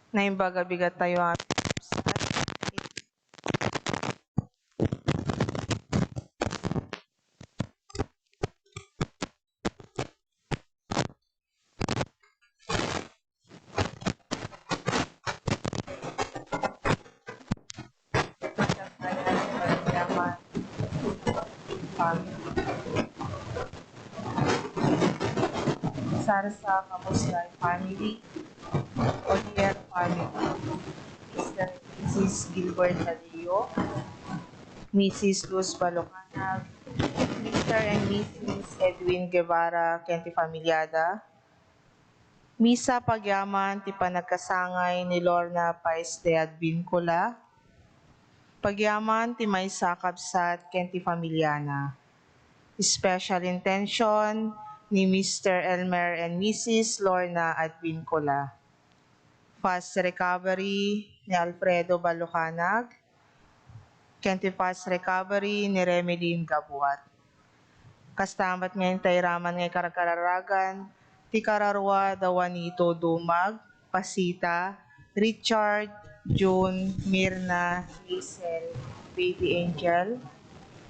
na imbaga bigat tayo amin. Sarsa Kamusyay family, Olier family, Mr. and Mrs. Gilbert Talio, Mrs. Luz Balocanag, Mr. and Mrs. Edwin Guevara Kenti Familiada, Misa Pagyaman ti panagkasangay ni Lorna Paes de Advincula, Pagyaman ti may sakabsat Kenti Familiana. Special intention ni Mr. Elmer and Mrs. Lorna Advincula. Fast recovery ni Alfredo Balucanag. Kenti fast recovery ni Remeline Gabuat. Kastamat ngayon tayo raman ngay karakararagan, ti kararwa dawanito Dumag, Pasita, Richard, June, Mirna, Hazel, Baby Angel,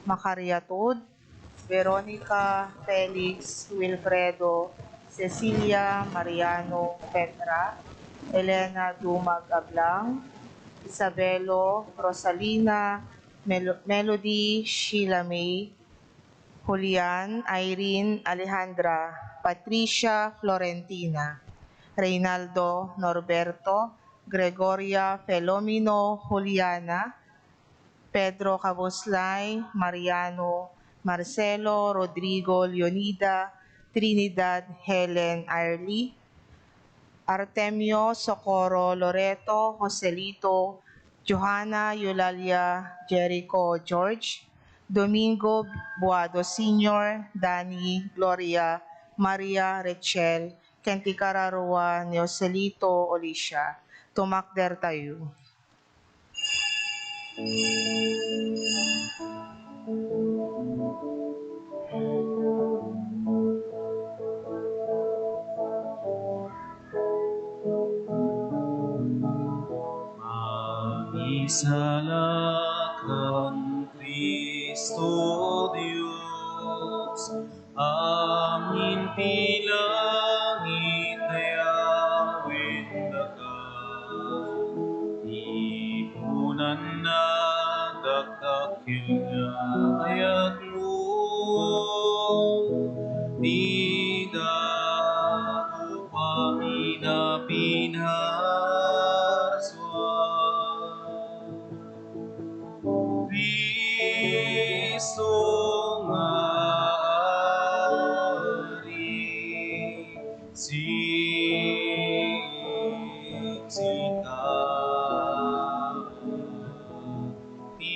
Macariatod, Veronica, Felix, Wilfredo, Cecilia, Mariano, Petra, Elena Dumag Ablang, Isabelo, Rosalina, Melody, Sheila May, Julian, Irene, Alejandra, Patricia, Florentina, Reynaldo, Norberto, Gregoria, Felomino, Juliana, Pedro Cabuslay, Mariano, Marcelo, Rodrigo, Leonida, Trinidad, Helen, Arlie, Artemio, Socorro, Loreto, Joselito, Johanna, Eulalia, Jericho, George, Domingo, Buado Sr., Dani, Gloria, Maria, Rachel, Kenti Cararua, Neocelito, Alicia. Tumakder tayo. Isalakan Kristo Diyos, amin pilangit ayawin dagat, ipunan na dakdakil nga ayat mo, di dato paminapinhaswa. Kristo nga ari, siksika, di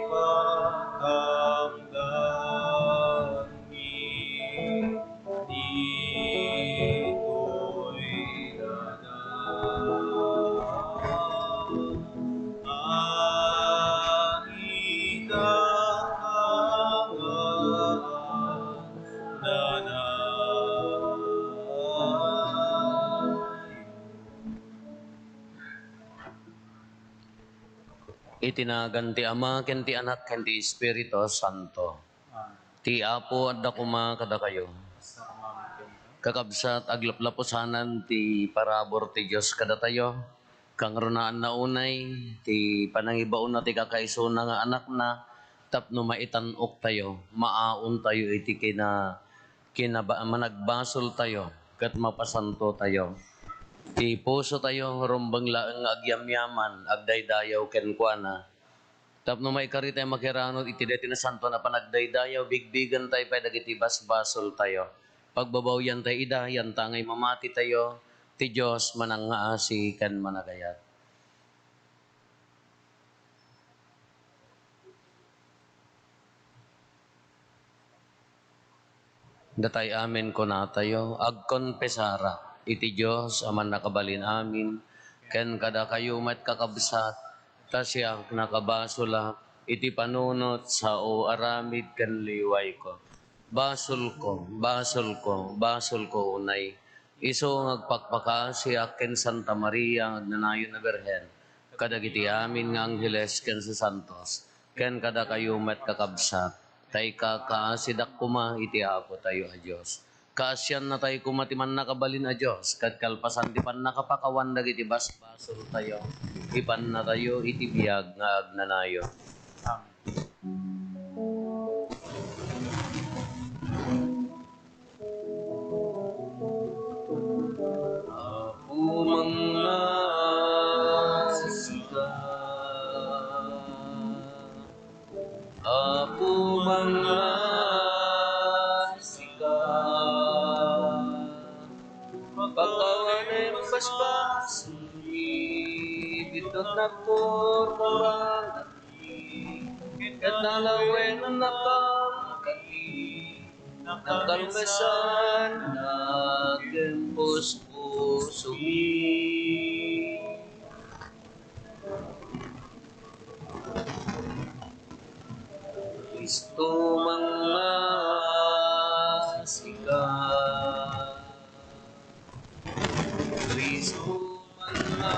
pagkamdami, dito'y Itinagan ti Ama, ken ti Anak, ken ti Espiritu Santo. Ti Apo adda kuma kada kayo. Kakabsat aglaplapusanan ti parabor ti Dios kada tayo. Kang runaan na unay ti panangibaon na ti kakaisuna nga anak na tapno maitanok tayo, maaon tayo iti managbasol tayo ket mapasanto tayo. Ti puso tayo rumbang laeng agyamyaman agdaydayaw ken kuana. Tapno may kari tayo makiranod iti deti na santo na panagdaydayaw bigbigan tayo pay dagiti basbasol tayo. Pagbabawyan tayo ida yan tangay mamati tayo ti Dios manangaasi ken managayat. Datay amin ko na tayo agkonpesara iti Dios aman nakabalin amin ken kada kayo met kakabsat tasya nakabasula iti panunot sa o aramid ken liway ko. Basol ko unay Iso ngagpakpaka siya ken Santa Maria agnanayon na Berhen. Kadagiti amin nga Angeles ken sa Santos. Ken kada kayo met kakabsat. Tay sidak kuma iti apo tayo a Diyos. Kaasyan na tayo kumatiman nakabalin a Diyos. Kad kalpasan ti pan nakapakawan dagiti basbasol tayo. Ipan na tayo iti biyag nga agnanayon. Mga sisika, Apo mga sisika, pagkawan ay magbasbas, bitot na korporang katalawin na nakakati, nakalmesan, nagempos pusumi. Kristo mga sika, Kristo mga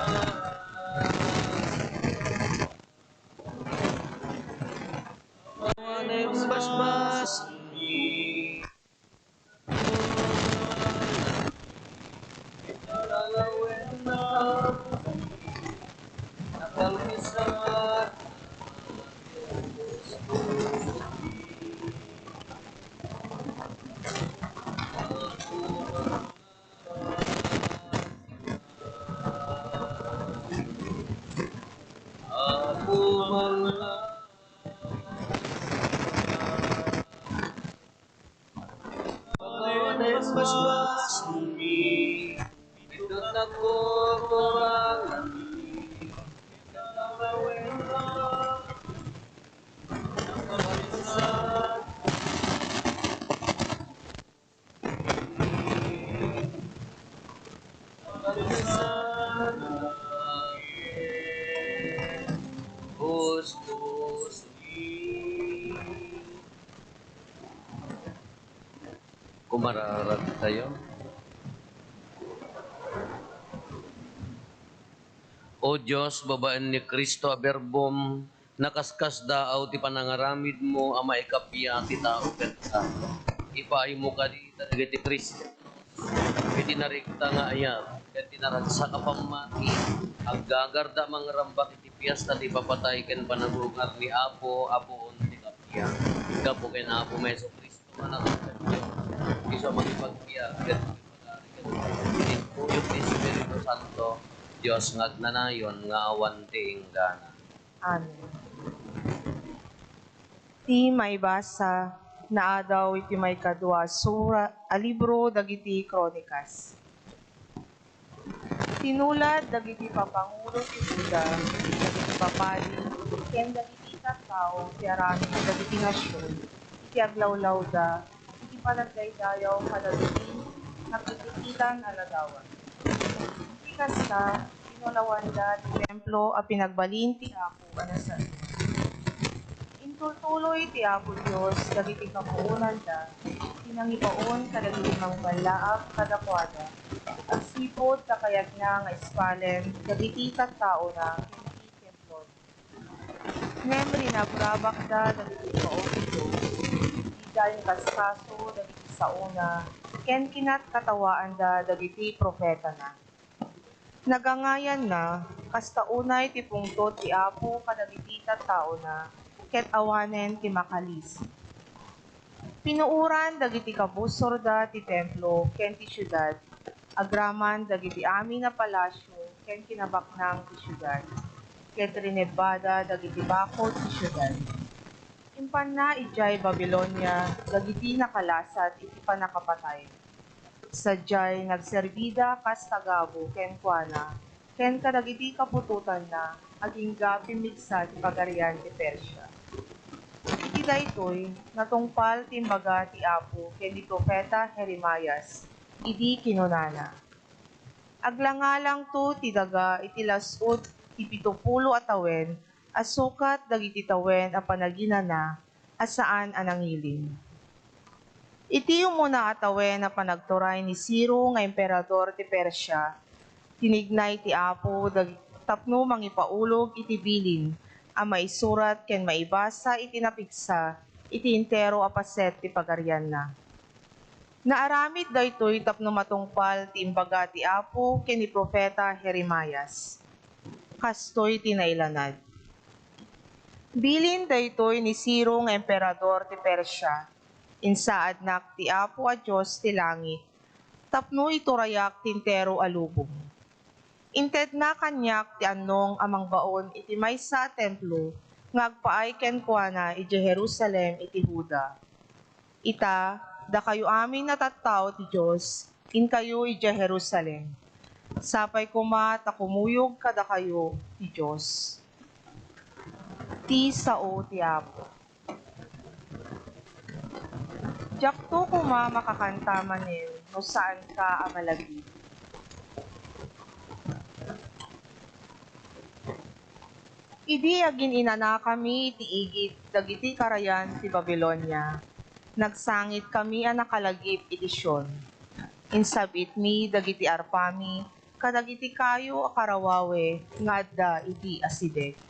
Awanem basbas ni Nalalawen na nakalmisan Ako mga Awanem basbas ni Bidot ako korangan Nalalawen na nakalmisan Gustos Kumararat tayo. O Diyos, babaan ni Kristo a verbum, nakaskas daaw ti panangaramid mo, ama ikapya ti tao kensa. Ipaay mo ka di ti Kristo. Iti narikta nga ayat, ket tinaragsa ka pamati, aggagarda mangrambak iti piyesta ti papatay ken panagugar ni Apo, Apoon ti kapya. Gapo ken Apo Meso Kristo nga nakakadyo. Iso magipagbiya, ket magipagari ket puyog ni Espiritu Santo, Diyos ngagnanayon nga awan ti inggana. Amen. Ti maibasa na adaw iti may kadwa sura a libro dagiti kronikas. Tinulat dagiti papangulo ti Juda, dagiti papadi, ken dagiti tattao ti arami dagiti nasyon, iti aglawlaw da, iti panagdaydayaw kadagiti nakikitilan aladawan. Iti kasta, tinulawan da ti templo a pinagbalin ti Apo anasan. Intultuloy ti Apo Dios dagiti kapuunan da, tinangibaon kadagiti mangbalaag kadakwada, agsipod kakayat na nga ispalen dagiti tattao na kiniti templon. Ngem rinabrabak da dagiti kaopito, didayon kaskaso dagiti sauna, ken kinat katawaan da dagiti propeta na. Nagangayan na, kasta unay ti pungtot ti Apo kadagiti tattao na, ket awanen ti makalis. Pinuuran dagiti kabusor da ti templo ken ti syudad, agraman dagiti amin na palasyo ken kinabaknang ti syudad, ket rinebada dagiti bakod ti syudad. Impan na ijay Babilonia dagiti nakalasat iti panakapatay. Sadyay nagserbida kas tagabo ken kuana, ken kadagiti kapututan na aging gapi migsa ti pagarian ti Persia. Iti daytoy natungpal timbaga ti Apo ken ni propeta Jeremias idi kinunana. Aglangalang to ti daga iti lasud ti 70 a tawen as sukat dagiti tawen a panaginana as saan a nangiling. Iti mo na atawen na panagturay ni Ciro nga emperador ti Persya, tinignay ti Apo tapno mangipaulog iti bilin, ang maisurat ken maibasa iti napigsa, iti intero apaset ti pagarian na. Naaramid daytoy tapno matungpal ti imbaga ti Apo ken ni Propeta Jeremias. Kastoy tinailanad. Bilin daytoy ni Ciro nga emperador ti Persya, insaad nak ti Apo a Diyos ti langit, tapno iturayak tintero alubong. Inted na kanyak ti annong amang baon iti maysa a templo, ngagpaay ken kuana iti Jerusalem iti Huda. Ita, da kayo amin natattao ti Diyos, in kayo iti Jerusalem. Sapay kuma ta kumuyog kada kayo ti Diyos. Ti sao ti Apo. Jakto kuma makakanta manen, no saan ka amalagi. Idi agin inana kami ti igit dagiti karayan ti Babilonia. Nagsangit kami a nakalagip iti Sion. Insabit mi dagiti arpami, kadagiti kayo a karawawe, nga adda iti asidek.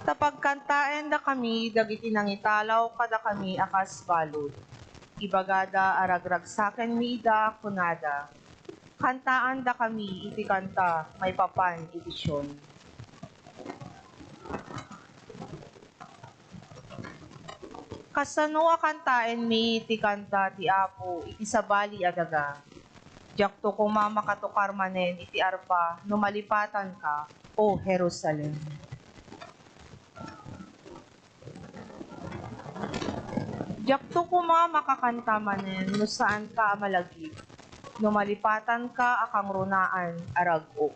Tapagkantaen da kami dagiti nangitalaw kada kami akas balod. Ibagada aragragsaken mi ida kunada. Kantaan da kami iti kanta may papan iti Sion. Kasano a kantaen mi iti kanta ti Apo iti sabali adaga. Jakto kuma makatukar manen iti arpa no malipatan ka, o Jerusalem. Jakto kuma makakanta manen no saan ka malagip, no malipatan ka akang runaan arag-o.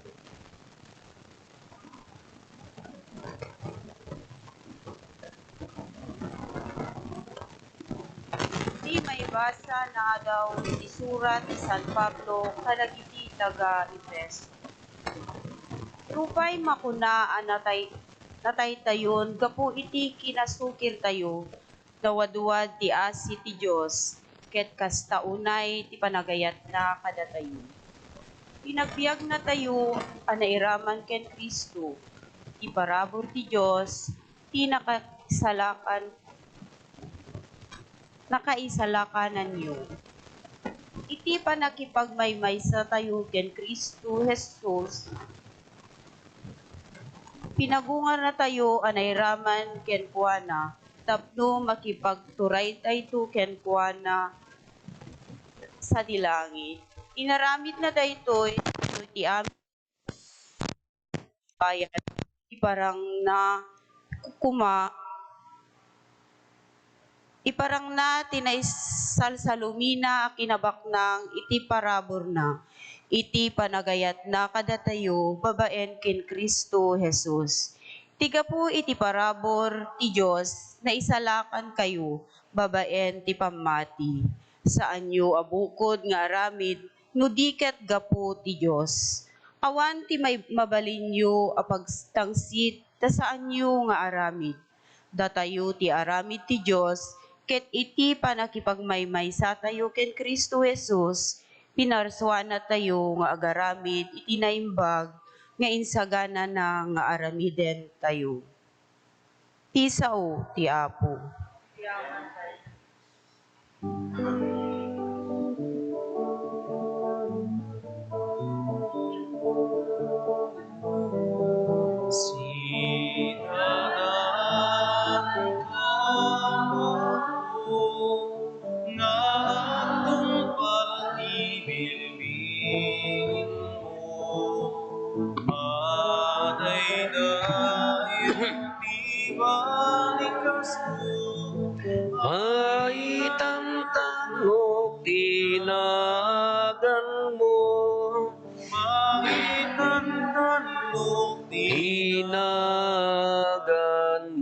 Di maibasa na daw iti surat ni San Pablo kadagiti taga Efeso. Rupay makuna natay tayon gapu iti kinasukir tayo dawaduwad ti asi ti Dios ket kastaunay ti panagayat na kada tayo. Pinagbiag na tayo anairaman ken Kristo ti parabor ti Dios ti nakaisalakanan niyo. Iti panakipagmaymaysa tayo ken Kristo Jesus, pinagungar na tayo anairaman ken kuana, tapno makipagturay tayo ken kuana sa dilangit. Inaramid na daytoy ti amin bayan, iparang na tinaisalsalumina kinabaknang iti parabor na, iti panagayat na kadatayo babaen ken Kristo Jesus. Tiga po iti parabor ti Diyos na isalakan kayo babaen ti pamati. Saan nyo abukod nga aramid no diket gapo ti Diyos. Awan ti may mabalin nyo apagtangsit ta saan nyo nga aramid. Datayo ti aramid ti Diyos ket iti panakipagmaymaysa tayo ken Kristo Jesus, pinarswan na tayo nga agaramid iti naimbag nga insagana na nga aramiden tayo. Ti sao ti Apo. Sinanan ako nga tungpal ni bilbilin mo. Madaydayon di balikas mo. Maitantanok tinagan mo, Maitantanok tinagan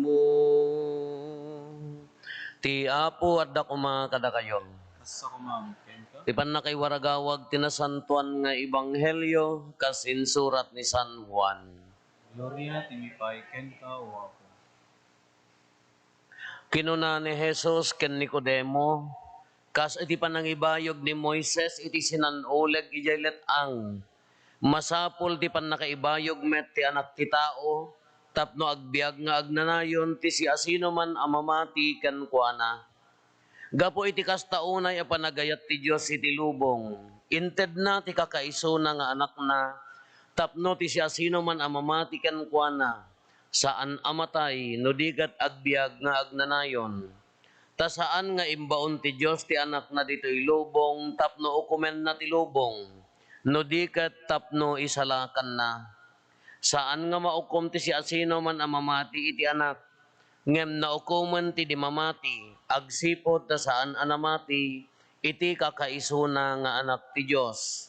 mo. Ti Apo adda kuma kada kayo. Asa ko ma'am, Kenta? Ti panakaiwaragawag tinasantuan nga ebanghelyo kas insurat ni San Juan. Gloria timipay Kenta o ako. Kinuna ni Jesus ken Nicodemo, kas iti panangibayog ni Moises iti sinanuleg ijaylet ang masapol ti panakaibayog met ti anak ti tao, tapno agbiag nga agnanayon ti si asino man amamati ken kuana. Gapo iti kastaunay a panagayat ti Dios iti lubong, inted na ti kakaiso na nga anak na, tapno ti si asino man amamati ken kuana, saan amatay no digat agbiag nga agnanayon. Ta saan nga imbaon ti Dios ti anak na ditoy lubong, tapno ukumen na ti lubong, no dikat tapno isalakan na. Saan nga maukom ti si asino man amamati iti anak, ngem naukuman ti di mamati, agsipod ta saan anamati, iti kakaisuna nga anak ti Dios.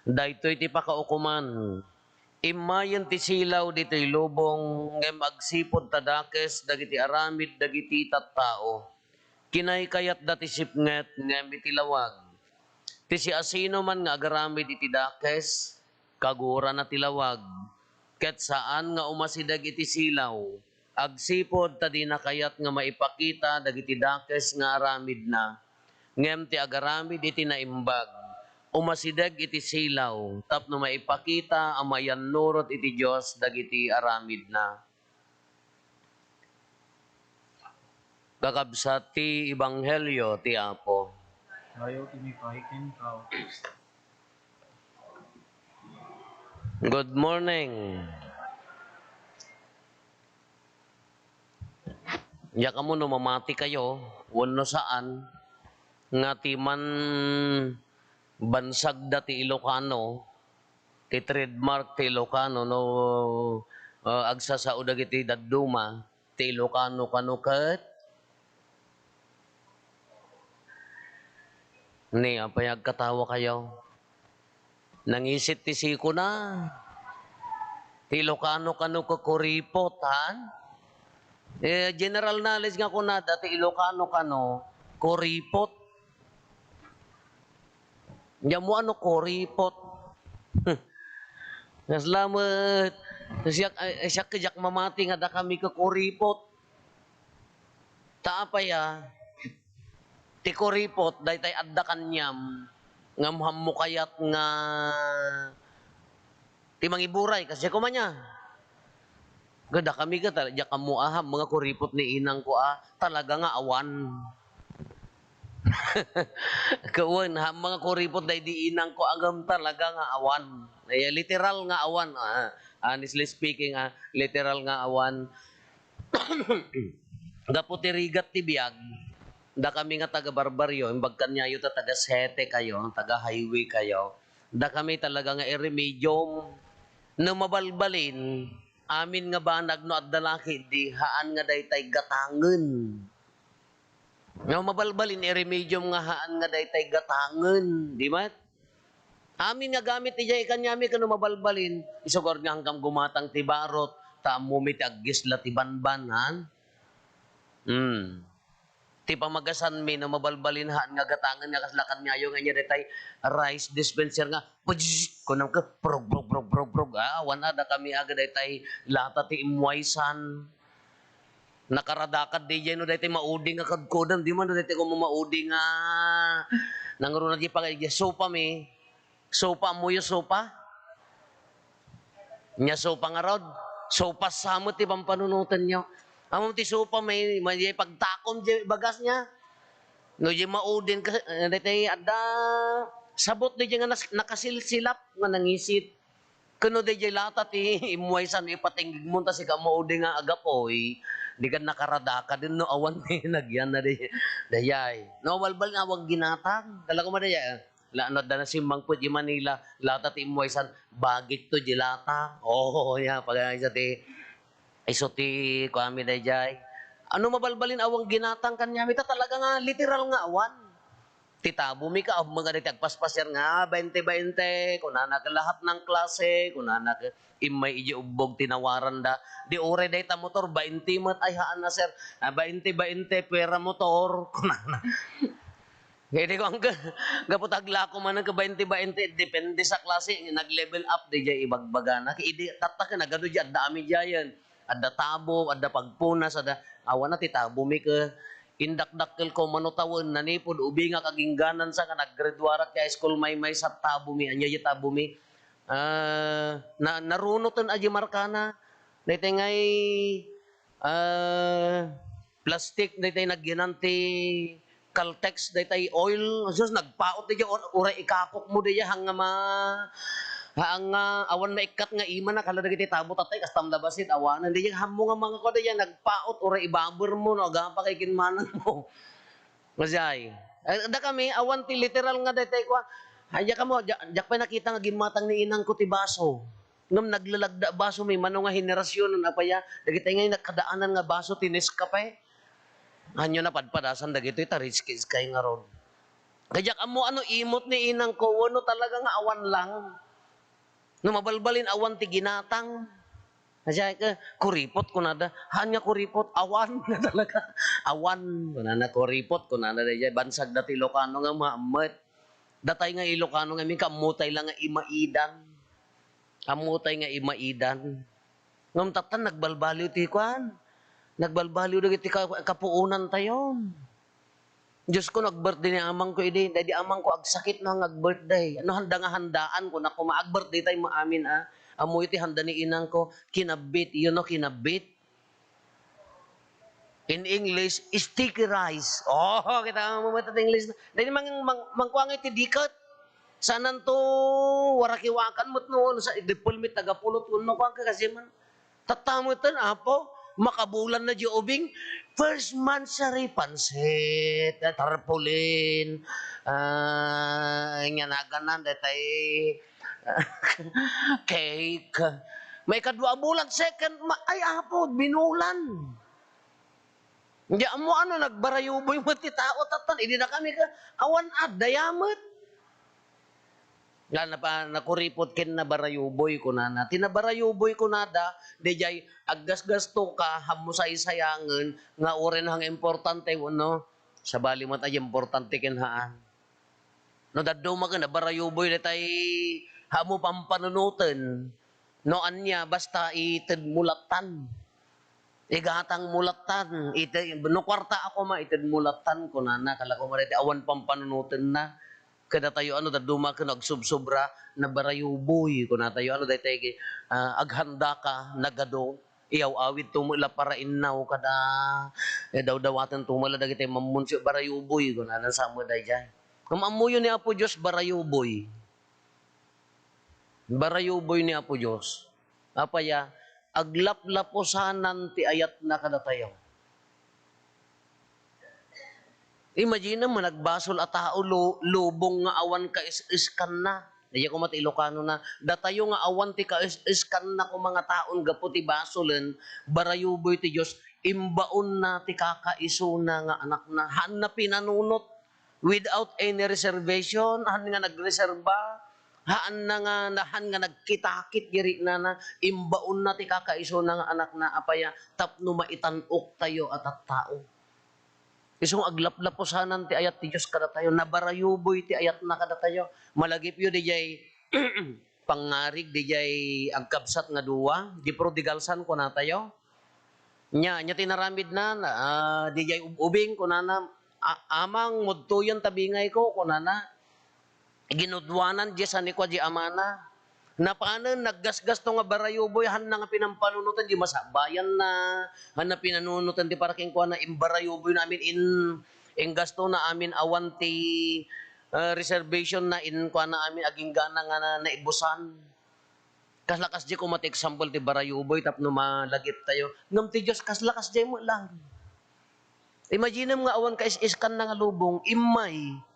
Daytoy ti pakaukuman, imayan ti silaw ditoy lubong, ngem agsipod tadakes dagiti aramid dagiti tattao. Kinay kayat dati sipnget ngem iti lawag. Ti si asino man nga agaramid iti dakes, kagura na tilawag. Ket saan nga umasidag iti silaw, agsipod ta di na kayat nga maipakita dagiti dakes nga aramid na. Ngem ti agaramid iti naimbag, umasidag iti silaw, tapno maipakita ang mayanurot iti Dios dagiti aramid na. Kakabsat ti Ebanghelyo ti Apo. Ayaw tinipahikin ka. Good morning. Ya kamo no mamati kayo, wano saan, nga ti man bansag dati Ilocano, ti trademark ti Ilocano, no agsasao dagiti dadduma, ti Ilocano kanukat, ni apayag katawa kayo. Nangisit ti siko na. Ti Ilocano kanu kuripot, ha? General knowledge nga ko na, dati Ilocano kanu, kuripot. Diyan mo ano, kuripot. Naslamat. Siya kajak mamati nga da kami ka kuripot. Taapaya, ti kuripot, dahi tay adda kanyam, nga muhamukayat nga ti mangiburay kasi kumanya. Gada kami ka talaga kamu aham mga kuripot ni inang ko talaga nga awan. Kawan ha mga kuripot dahil di inang ko agam talaga nga awan. Literal nga awan. Honestly speaking, literal nga awan. Gaputi rigat ti biyag. Da kami nga taga Barbaryo, imbag kanyayo ta taga Sete kayo, taga highway kayo. Da kami talaga nga iremedium no mabalbalin, amin nga banag no addalaki di haan nga daytay gatangen. No mabalbalin iremedium nga haan nga daytay gatangen, di ba? Amin nga gamit ti jay kanyami kano mabalbalin, isugor nga hanggang gumatang ti barot, taamumit aggisla ti banban, Ti pamagasan mi no mabalbalin haan nga gatangen nga kaslakan nyayo nga niya detay rice dispenser nga kunam ka prog wana da kami aga detay lata ti imwaisan nakaradakad di no detay maudi nga kadkodan di man detay ko maudi nga nangro na di pa sopa mi sopa mo yo sopa nya sopa nga rod sopa samot ti pampanunutan nyo. Among ti sopa may pagtakom di bagas niya. No di maudin ka detay adda sabot di nga nakasilsilap nga nangisit. Kuno di lata ti imwaysan ipatinggig mo ta si ka maudi nga agapoy. Di ka nakaradaka din no awan ni nagyan na di dayay. No balbal nga wag ginatang. Dala ko madaya. Laano da na si Mangput di Manila lata ti imwaysan bagit to di lata. Oh ya pag isa ti iso ti kami dayjay. Ano mabalbalin awang ginatang kanyami ta talaga nga literal nga awan. Titabo mi ka mga diti agpaspasyer nga 20-20 kunana ka lahat ng klase kunana ka imay iji ubog tinawaran da di ore day ta motor 20 mat ay haan na sir 20-20 pera motor kunana. Hindi ko ang gaputagla ko man ka 20-20 depende sa klase nag-level up dayjay ibagbagana. Idi tatak na gado di adda ami jayan. Adda tabo, adda pagpunas, adda awan na titabo mi ka indakdakkel ko manutawon nanipod ubi nga kagingganan sa nga naggraduarat kay school may sa tabo mi anya tabo mi narunoten aji markana daytay ngay plastic daytay nagginanti Caltex daytay oil sus nagpaot di uray ikakok mo di hanga ang awan maikat nga ima na kala dagiti tabo tatay kastam labasit awanan di hamo nga mga ko di nagpaot uray ibabor mo no agapa kay kinmanan mo masay da kami awan ti literal nga daytay ko haya ka mo jak pa nakita nga gimatang ni inang ko ti baso ngam naglalagda baso may mano nga henerasyon na apaya dagiti nga nakadaanan nga baso tinis ka pa anyo na padpadasan dagiti ta rich kids kay nga ron kaya amo ano imot ni inang ko no talaga nga awan lang no mabalbalin awan ti ginatang kasi kuripot ko nada hanya kuripot awan na talaga awan kunana kuripot kunana dayay bansag dati Ilocano nga maamet datay nga Ilocano nga mi kamutay lang nga imaidan amutay nga imaidan ngam tatan nagbalbaliw ti kwan nagbalbaliw dagiti kapuunan tayon Diyos ko, nag-birthday ni amang ko, hindi amang ko, agsakit na nag-birthday. Ano, handa nga handaan ko, na kung maag-birthday tayo maamin, amoy iti handa ni inang ko, kinabit, yun no, kinabit. In English, sticky rice. Oh, kita mo ito English. Dahil mangkuang iti dikat. Sanan to, warakiwakan mo't noon, sa idipulmit, tagapulot, uno ko, kasi man, tatamo ito, apo, makabulan na diobing first month sari pansit tarpaulin nga naganan detay cake may kadua bulan second ay apod binulan hindi mo ano nagbarayuboy mo ti tao tatan hindi na kami ka awan ad dayamot nga nakuripot kin na barayuboy ko na tinabarayuboy ko nada dijay aggas-gasto ka hamusay sayangen nga oren hang importante no sa bali mo tay importante ken haan no daddo maga na barayuboy detay hamo pampanunuten no anya basta ited mulatan igatang mulatan no kwarta ako ma ited mulatan ko na kala ko marete awan pampanunuten na kada tayo ano daduma ka nagsubsobra na barayuboy kun tayo ano daytay aghanda ka nagado iyaw awid tumula para innaw kada daw-dawatan tumula dagiti mamunsyo barayuboy kun anan sa mo dayjay kamamuyo ni Apo Dios barayuboy ni Apo Dios apaya aglaplaposanan ti ayat na kada tayo. Imagine mo, nagbasol at tao, lubong nga awan ka iskan na. Daya ko mati Ilocano na, datayo nga awan ti ka iskan na ko mga taon gaputi basolen, barayuboy ti Diyos, imbaon na ti kakaiso na nga anak na, han na pinanunot, without any reservation, han nga nagreserba, haan na nga nagkitakit giri na imbaon na ti kakaiso na nga anak na apaya, tapno maitanok tayo at tao. Isong aglaplaposanan ti ayat ti Diyos kada tayo, nabarayuboy ti ayat na kada tayo. Malagip yun di jay pangarig, di jay agkabsat nga duwa, di prodigalsan ko na tayo. Nya tinaramid na, di jay ubing ko na amang mudtuyon tabingay ko na ginudwanan di sa ni ko di amana. Na paano naggasgas to nga barayuboy han na nga pinampanunutan di masabayan na han na pinanunutan di para king kuha na imbarayuboy namin in gasto na amin awan ti reservation na in kuha na amin aging gana nga naibusan kaslakas di ko mati example ti barayuboy tapno malagip tayo ngam ti Diyos kaslakas di mo lang imagine mo nga awan ka iskan na nga lubong imay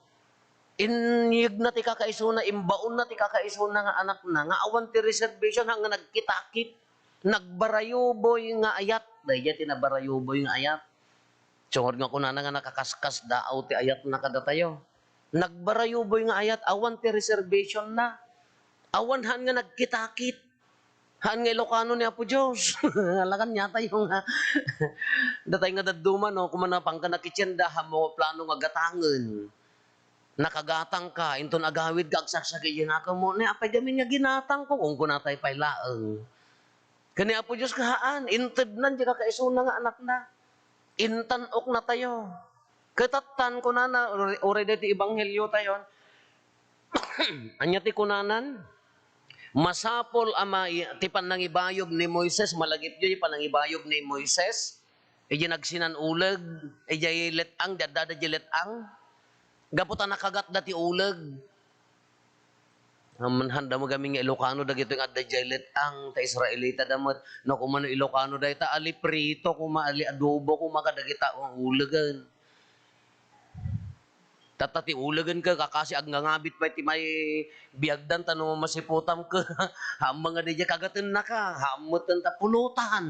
inyig na ti kakaiso na, imbaon na ti kakaiso na nga anak na, nga awan ti reservation hanga nagkitakit, nagbarayuboy nga ayat, dahil tinabarayuboy nga ayat. Tsungod nga kunana nga nakakaskas daaw ti ayat na kada tayo. Nagbarayuboy nga ayat, awan ti reservation na, awan han nga nagkitakit, han nga Ilocano ni Apo Diyos. Alakan niya tayo nga. Datay nga daduma, no, kumanapang ka nakitsenda, hamo plano nga gatangan. Nakagatang ka, inton agawid ka, agsaksagay yun ako mo, na apay gamin nga ginatang ko, kung kunatay pa'y laang. Kani Apo Diyos kahaan, inted nan, di ka kaisuna nga anak na. intanok na tayo. Katatan ko na already ti ebanghelyo tayo. Anya ti kunanan, masapol ama ti panangibayog ni Moises, malagip yun panangibayog ni Moises, iji nagsinan uleg, iji letang, dadada di letang, gaputan nakagat dati uleg. Handa mo gaming Ilocano dagito yung adda di letang, ta Israelita damot, no kumano Ilocano dahi ta ali prito, ali adobo, kumakadagita ang ulegan. Tatati ulagan ka kakasi ag ngangabit pa ti may biagdan tanong masiputam ka ham mga DJ kagaten na ka hamutan ta pulutan.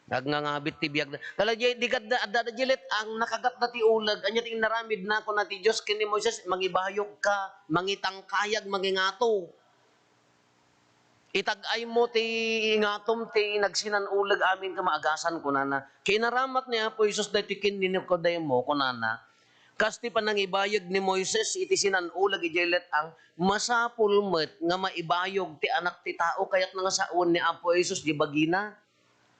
Ag ngangabit ti biagdan kala di kad adda jilet ang nakagat na ti ulag anya ting naramid na ko na ti Dios kini Moises mangibahayog ka mangitangkayag mangingato. Itagay mo ti ingatom ti nagsinan ulag amin ka maagasan ko na kinaramat niya po Isus dati kin Nicodemo ko na kasti pa nang ibayag ni Moises iti sinanulag ijelet ang masapulmet nga maibayog ti anak ti tao kayat nga saon ni Apo Jesus di bagina.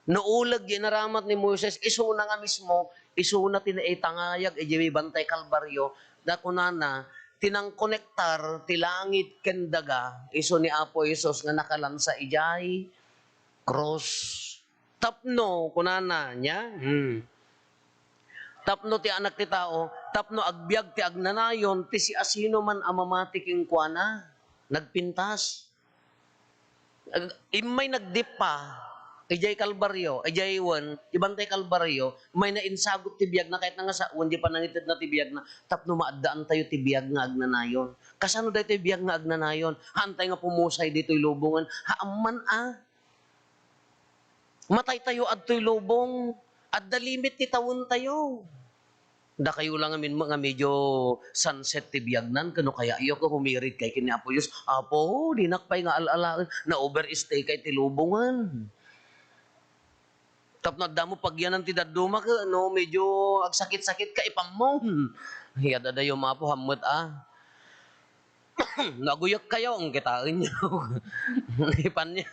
Noulag ginaramat ni Moises isuna nga mismo isuna tinaitangayag iti bantay kalbaryo da kunana tinang konektar ti langit ken daga iso ni Apo Jesus nga nakalansa ijay cross tapno kunana nya. Tapno ti anak ti tao, tapno agbyag ti agnanayon, ti si asino man amamati king kuana, nagpintas. Imay nagdip pa, ijay kalbaryo, ijay iwan, ibantay kalbaryo, may nainsagot ti biyag na kahit nga sa di pa nangitid na ti biyag na, tapno maaddaan tayo ti biyag nga agnanayon. Kasano dahi ti biyag nga agnanayon? Hantay nga pumusay dito'y lubungan, haaman matay tayo adto'y lubong, at the limit ti tawon tayo. Da kayo lang amin mga medyo sunset ti biyagnan, kano kaya iyo ko humirit kay kini Apo Diyos, Apo, dinakpay nga alalaan, na overstay kay ti lubungan. Tapno damo pagyanan ti daduma ka, no, medyo agsakit-sakit ka ipamon. Hiyada da yung mapo hamot Naguyak kayo ang kitain niyo. Ipan niya.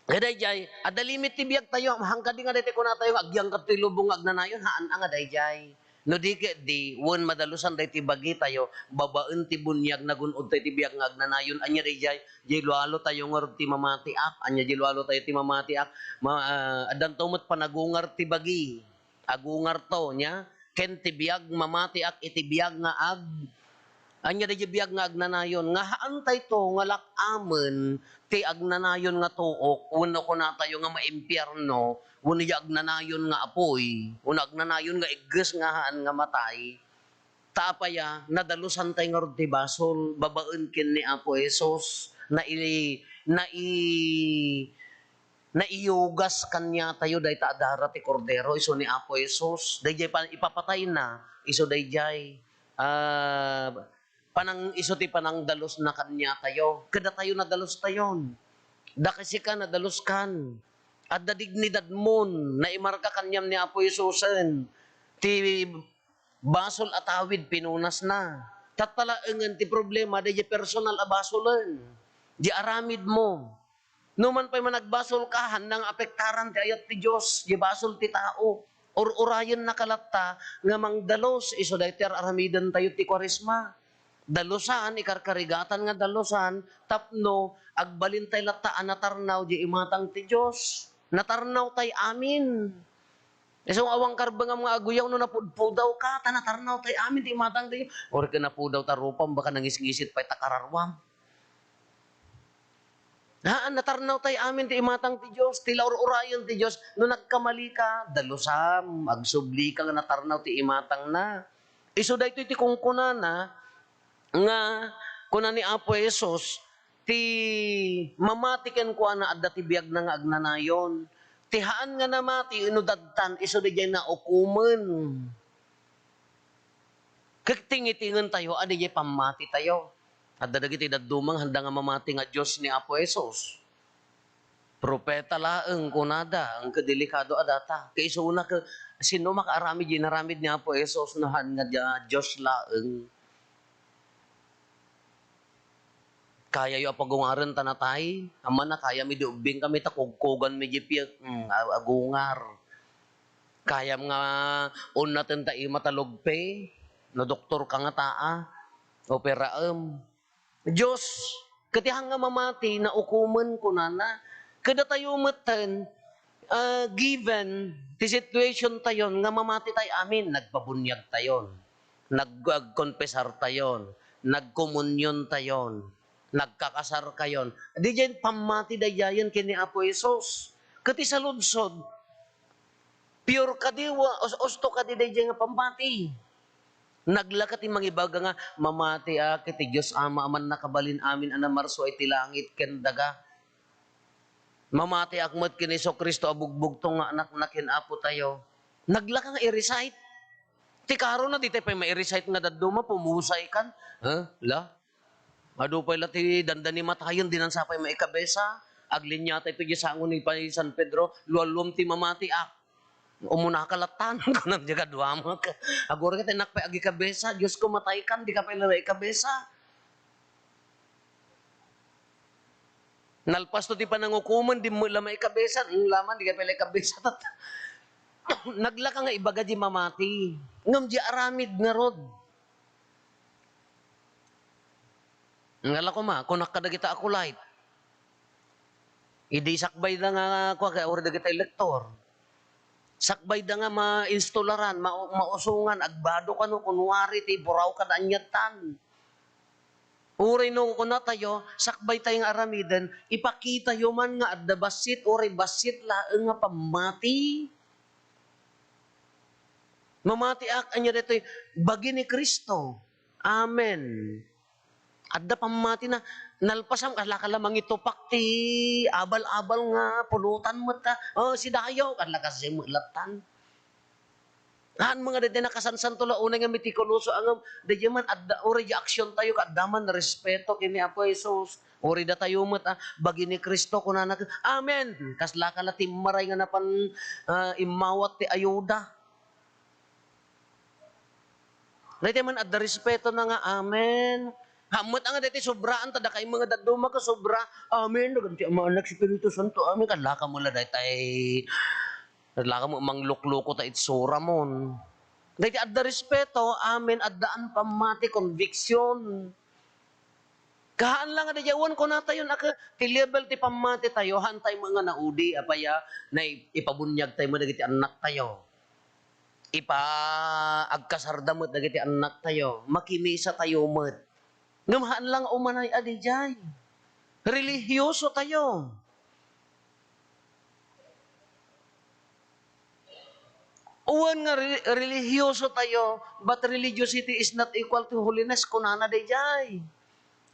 Gaday jay, ada limit ti biag tayo, hangkad nga dito ko na tayo, agyang kat ti lubong agnanayon, haan nga day jay. No di won madalusan day ti bagi tayo, babaen ti bunyag nagunod tayo ti biag nga agnanayon, anya day jay, jay lualo tayo nga ti mamati ak, anya jay lualo tayo ti mamati ak, adan tumot panagungar ti bagi, agungar to, nya, ken ti biag mamati ak, iti biag nga anya di biyag nga agnanayon, nga haantay to, nga lakamen, ti agnanayon nga tuok, uno ko na tayo nga maimpyerno, uno di agnanayon nga apoy, uno agnanayon nga igges nga haan nga matay, tapaya, nadalusan tayo nga rod ti basol, babaen kin ni Apo Jesus, naiyugas kanya tayo, dahi ta adara ti kordero, iso ni Apo Jesus, dahi ipapatay na, iso dahi jay, iso ti panang dalos na kanya tayo. Kada tayo nadalos tayon. Da kasi ka nadalos kan. At da dignidad mon na imarka kanyam ni Apo Isusen. Ti basol at awid pinunas na. Tatalaengan ti problema da personal abasolen. Di aramid mo. Numan pa'y managbasol ka, handang apektaran ti ayat ti Diyos. Di basol ti tao. Or urayan nakalatta nga mangdalos. Iso da iti aramidan tayo ti kwarisma. Dalusan, ikarkarigatan nga dalusan, tapno, agbalin tay lataan natarnaw, di imatang ti Diyos. Natarnaw tay amin. Isong awang karba nga mga aguyaw no napudpudaw ka, natarnaw tay amin, di imatang ti Diyos. Or ka napudaw tarupam, baka nangisngisit pa'y takararwam. Natarnaw tay amin, di imatang ti Diyos, tila urayan ti Diyos, no nagkamali ka, dalusam, agsubli ka nga natarnaw ti imatang na. Iso da ito iti kungkunana, nga kuna ni Apo Jesus ti mamatiken ko na adda ti biag na nga agnanayon ti haan nga namati inudadtan iso di jay na ukumen kagtingitingan tayo adi jay pamati tayo adda dagiti daddumang handa nga mamati nga Dios ni Apo Jesus propeta laeng kunada ang kadelikado adata kay iso una ka sino makaaramid ginaramid ni Apo Jesus nahan nga Dios laeng kaya yung apagungaran tanatay. Ama na kaya mi diubing kami takugkugan mi jipiyak. Agungar. Kayam nga unaten tayo matalugpe, no doktor ka nga taa, operaam. Diyos, katihang nga mamati na ukuman ko na kada tayo matan, given the situation tayon, nga mamati tayo amin, nagpabunyag tayon, nagkonfesar tayon, nagkomunyon tayon, nagkakasar kayon. Di dyan pamati dayayan kini Apo Isos. Kati sa lunsod, pure ka diwa, osto ka di dyan nga pamati. Naglakat yung mga ibaga nga, mamati kiti Diyos ama aman nakabalin amin anamarso ay tilangit kendaga. Mamati akmat kini So Kristo abugbog to nga anak na kinapo tayo. Naglaka nga i-recite. Ti karo na dito pa ma-i-recite nga daduma, pumusay kan. La? Ado pa ila ti dandani matayon dinansapay maikabesa. Aglinyata ito di sangon ni San Pedro, luwalum ti mamati ak. Umuna ka latan ko nang jaga duama ka. Agora ka tinak pa agi kabesa, Diyos ko matay kan, di ka pa ila ikabesa. Nalpas to ti panangukuman, di mo lamay kabesa, laman di ka pa ila ikabesa. Naglaka nga ibaga di mamati. Ngam di aramid nga rod. Ngala ko ma, kunak ka dagita ako light. Idi sakbay na nga ako, kaya ora dagita elektor. Sakbay da nga ma-installaran, mausungan, agbado ka no, kunwari, ti buraw ka na anyatan. Uray no, kuna tayo, sakbay tayong aramidan, ipakita yo man nga, adda basit, uray basit laeng nga pamati. Mamati ak, anya dito, bagi ni Kristo. Amen. Adda pamati na, nalpasam, kala mangitupak ti abal-abal nga, pulutan mo ta. Si Dayo, kala kasi mulatan. Haan mga dede nakasansan tula, unay nga mitikuloso, ang dede man, adda, ori action tayo, kaddaman, respeto, kini Apo Jesus. Ori da tayo mo ta, bagi ni Kristo, kunanak, Amen. Kasla kala timaray nga napan imawat ti ayuda. Dede man, adda respeto na nga, Amen. Hamot ang dati sobraan tada kay mga daduma ka sobra. Amen. Naganti ang mga anak Espiritu Santo. Amen. Kadlaka mo la daytay. Kadlaka mo manglukluko ta itsura mon. Dati adda respeto. Amen. Addaan pamati conviction. Kahaan lang ada jawan ko na tayo naka ti level ti pamati tayo hantay mga naudi apaya na ipabunyag tayo mo dagiti anak tayo. Agkasardamot dagiti anak tayo. Makimisa tayo mo. Ngamahan lang umanay adijay. Relihiyoso tayo. Uwan nga relihiyoso tayo, but religiosity is not equal to holiness. Kunana adijay.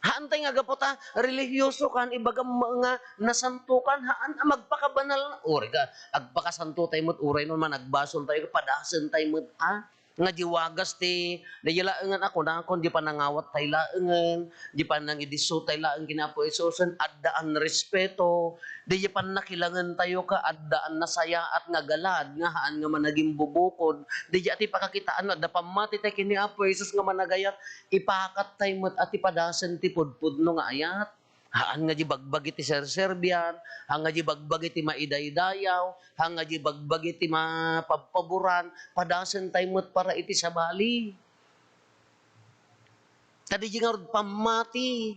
Haantay nga gapota, relihiyoso kan, ibaga mga nasantukan, haan magpakabanal. Uri ka, agpakasanto tayo mo't uray nun man, agbasol tayo, padasan tayo mo't, nga jiwagas ti dayalaengan ako na kon di pa nangawat tay laengan di pa nang idiso tay laeng kinapo Isusan addaan respeto di pa nakilangan tayo ka addaan nasaya at nga galad nga haan nga managing bubukod di ti pakakitaan adda pamati tay kini Apo Isus nga managayat ipakat tay met at ipadasen ti pudpudno nga ayat. Haan nga di bagbagi ti serserbian, hang nga di bagbagi ti maidaydayaw, hang nga di bagbagi ti mapagpaboran, padasen tayo mo't para iti sabali. Kadi di nga pamati.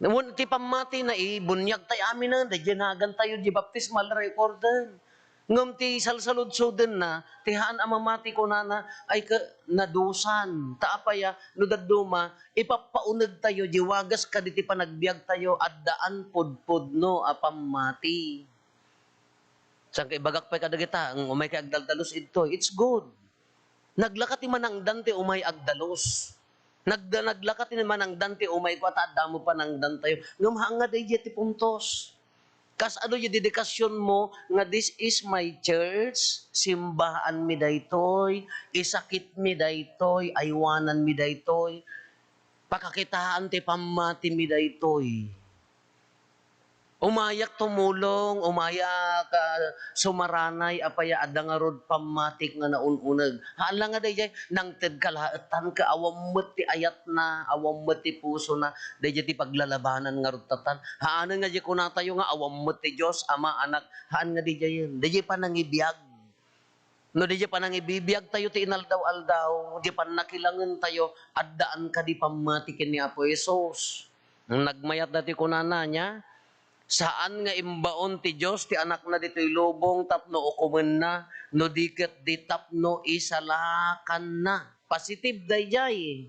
Namun ti pamati na bunyag tayo amin na, di nagan tayo di baptismal recordan. Ngam ti salsalud-suden na, tihaan amamati ko na ay nadusan. Taapaya, no daduma, ipapaunag tayo, jiwagas ka diti panagbiag tayo, addaan pudpud no, apamati. Saan kay bagak pa kadagita, ang umay kay agdaldalos ito, it's good. Naglakat ti manang dante umay agdalos. Naglakat ti manang dante umay ko at adamo pa nang dantayo. Ngam hanga day ti puntos. Kas ano yung dedikasyon mo nga this is my church, simbahan mi daytoy, isakit mi daytoy, aywanan mi daytoy, pakakitaan ti pamati mi daytoy. Umayak tumulong, umayak sumaranay, apaya adda nga rod pamatik nga naununag. Haan nga dayjay, nang ted kalaatan ka, awam met ti ayat na, awam met ti puso na, dayjay ti paglalabanan nga rod tatan. Haan nga di kunatayo nga, awam met ti Diyos, ama, anak, haan nga dayjay yun. Dayjay pa nangibiyag. No, di pa nang ibibiyag tayo, ti inaldaw-aldaw, di pa nakilangan tayo, addaan ka di pamatikin ni Apo Isos. Nagmayat dati kunana niya, saan nga imbaon ti Diyos, ti anak na dito'y lubong, tapno ukumen na, no diket di tapno isalakan na. Positive dayjay.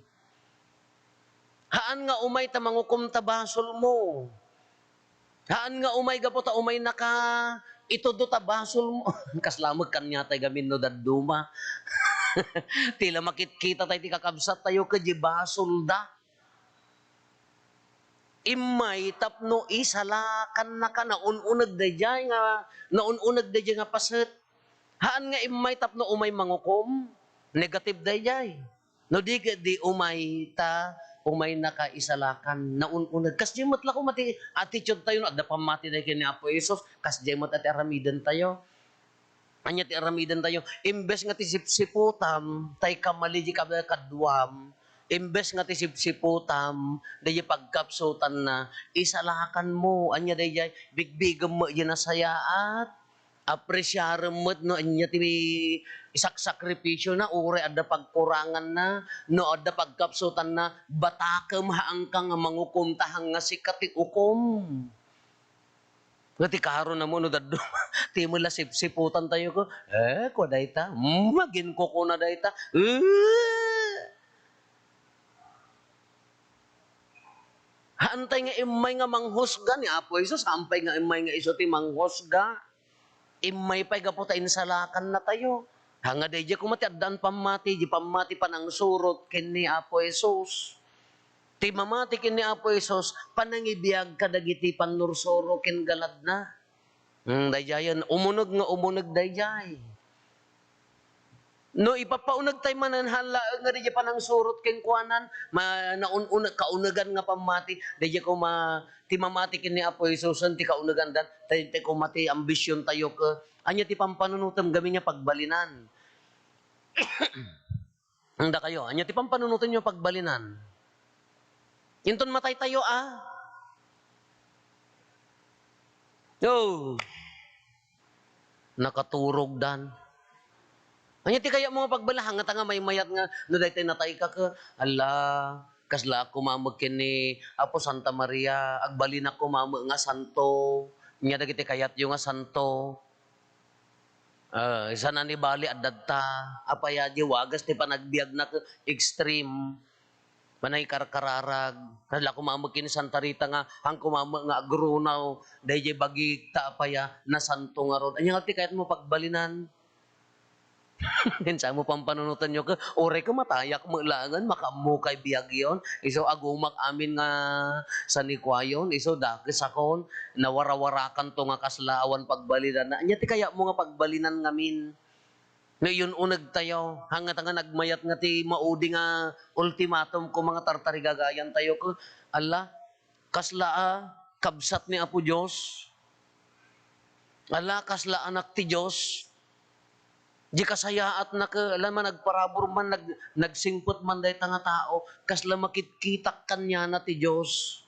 Haan nga umay ta mangukum ta basol mo. Haan nga umay gapo ta umay naka ito do ta basol mo. Kaslamag kanya tay gamin no daduma. Tila makit-kita tayo ti kakabsat tayo ka di basol da. Imay tapno isalakan na ka naununag dayjay nga paset. Haan nga imay tapno umay mangukom. Negative dayjay. No di umay ta umay nakaisalakan naununag. Kas di matla ko mati attitude tayo no adda pamati na kini Apo Isos. Kas di mat ati aramidan tayo. Anya ti aramidan tayo. Imbes nga ti sipsiputam tay kamaliji kadwam. Imbes nga ti sipsiputam dayi pagkapsutan na isalakan mo anya dayi bigbigam mo yan nasayaat. Apresyar mo no anya ti isak sakripisyo na ure adda pagkurangan na no adda pagkapsutan na batakam haang ka nga mangukom tahang nga sikat ti ukom. Ngati karon na mo no daddo ti mo la sipsiputan tayo ko ko dayta magin ko na dayta Hantay nga imay nga manghusga ni Apo Isos, hampay nga imay nga iso ti manghusga. Imay pa'y gapo ta insalakan na tayo. Hanga day di kumati addan pamati, di pamati pa nang surot ken ni Apo Isos. Ti mamati ken ni Apo Isos, panangibiyag kadagiti panursoro ken galad na. Dayjayan, umunog dayjay. No ipapaunag tay mananhala nga di pa nang surot ken kuanan naununag kaunagan nga pamati di ko ti mamati ken ni Apo Isos ti kaunagan dan tay ko mati ambisyon tayo ka anya ti pampanunutam gami nga pagbalinan. Anda kayo anya ti pampanunutan nyo pagbalinan. Inton matay tayo Yo. Nakaturog dan. Anya ti kaya mga pagbalahan nga may mayat nga no daytoy natay ka ala kasla ako mamag kini Apo Santa Maria agbalin ako mamag nga santo nya dagiti kayat yung nga santo isa na ni bali addadta apaya di wagas ti panagbiag na extreme manay karkararag kasla ako mamag kini Santa Rita nga hang kumamag nga agrunaw dayjay bagi ta apaya na santo nga rod anya ti kayat mo pagbalinan. Hinsa mo pampanunutan nyo ka, ore ka matayak mo langan, makamu kay biyag yon. Iso agumak amin nga sa nikwayon, iso dakis akon, nawarawarakan to nga kaslaawan pagbalinan na. Anya ti kaya mo nga pagbalinan ngamin. Ngayon unag tayo, hanggat nga nagmayat nga ti maudi nga ultimatum ko mga tartarigagayan tayo ko. Ala, kaslaa, kabsat ni Apo Diyos. Ala, kasla anak ti Diyos. Di kasayaat na man nagparabor man, nagsingpot man dahi nga tao, kasla makitkitak kanya na ti Diyos.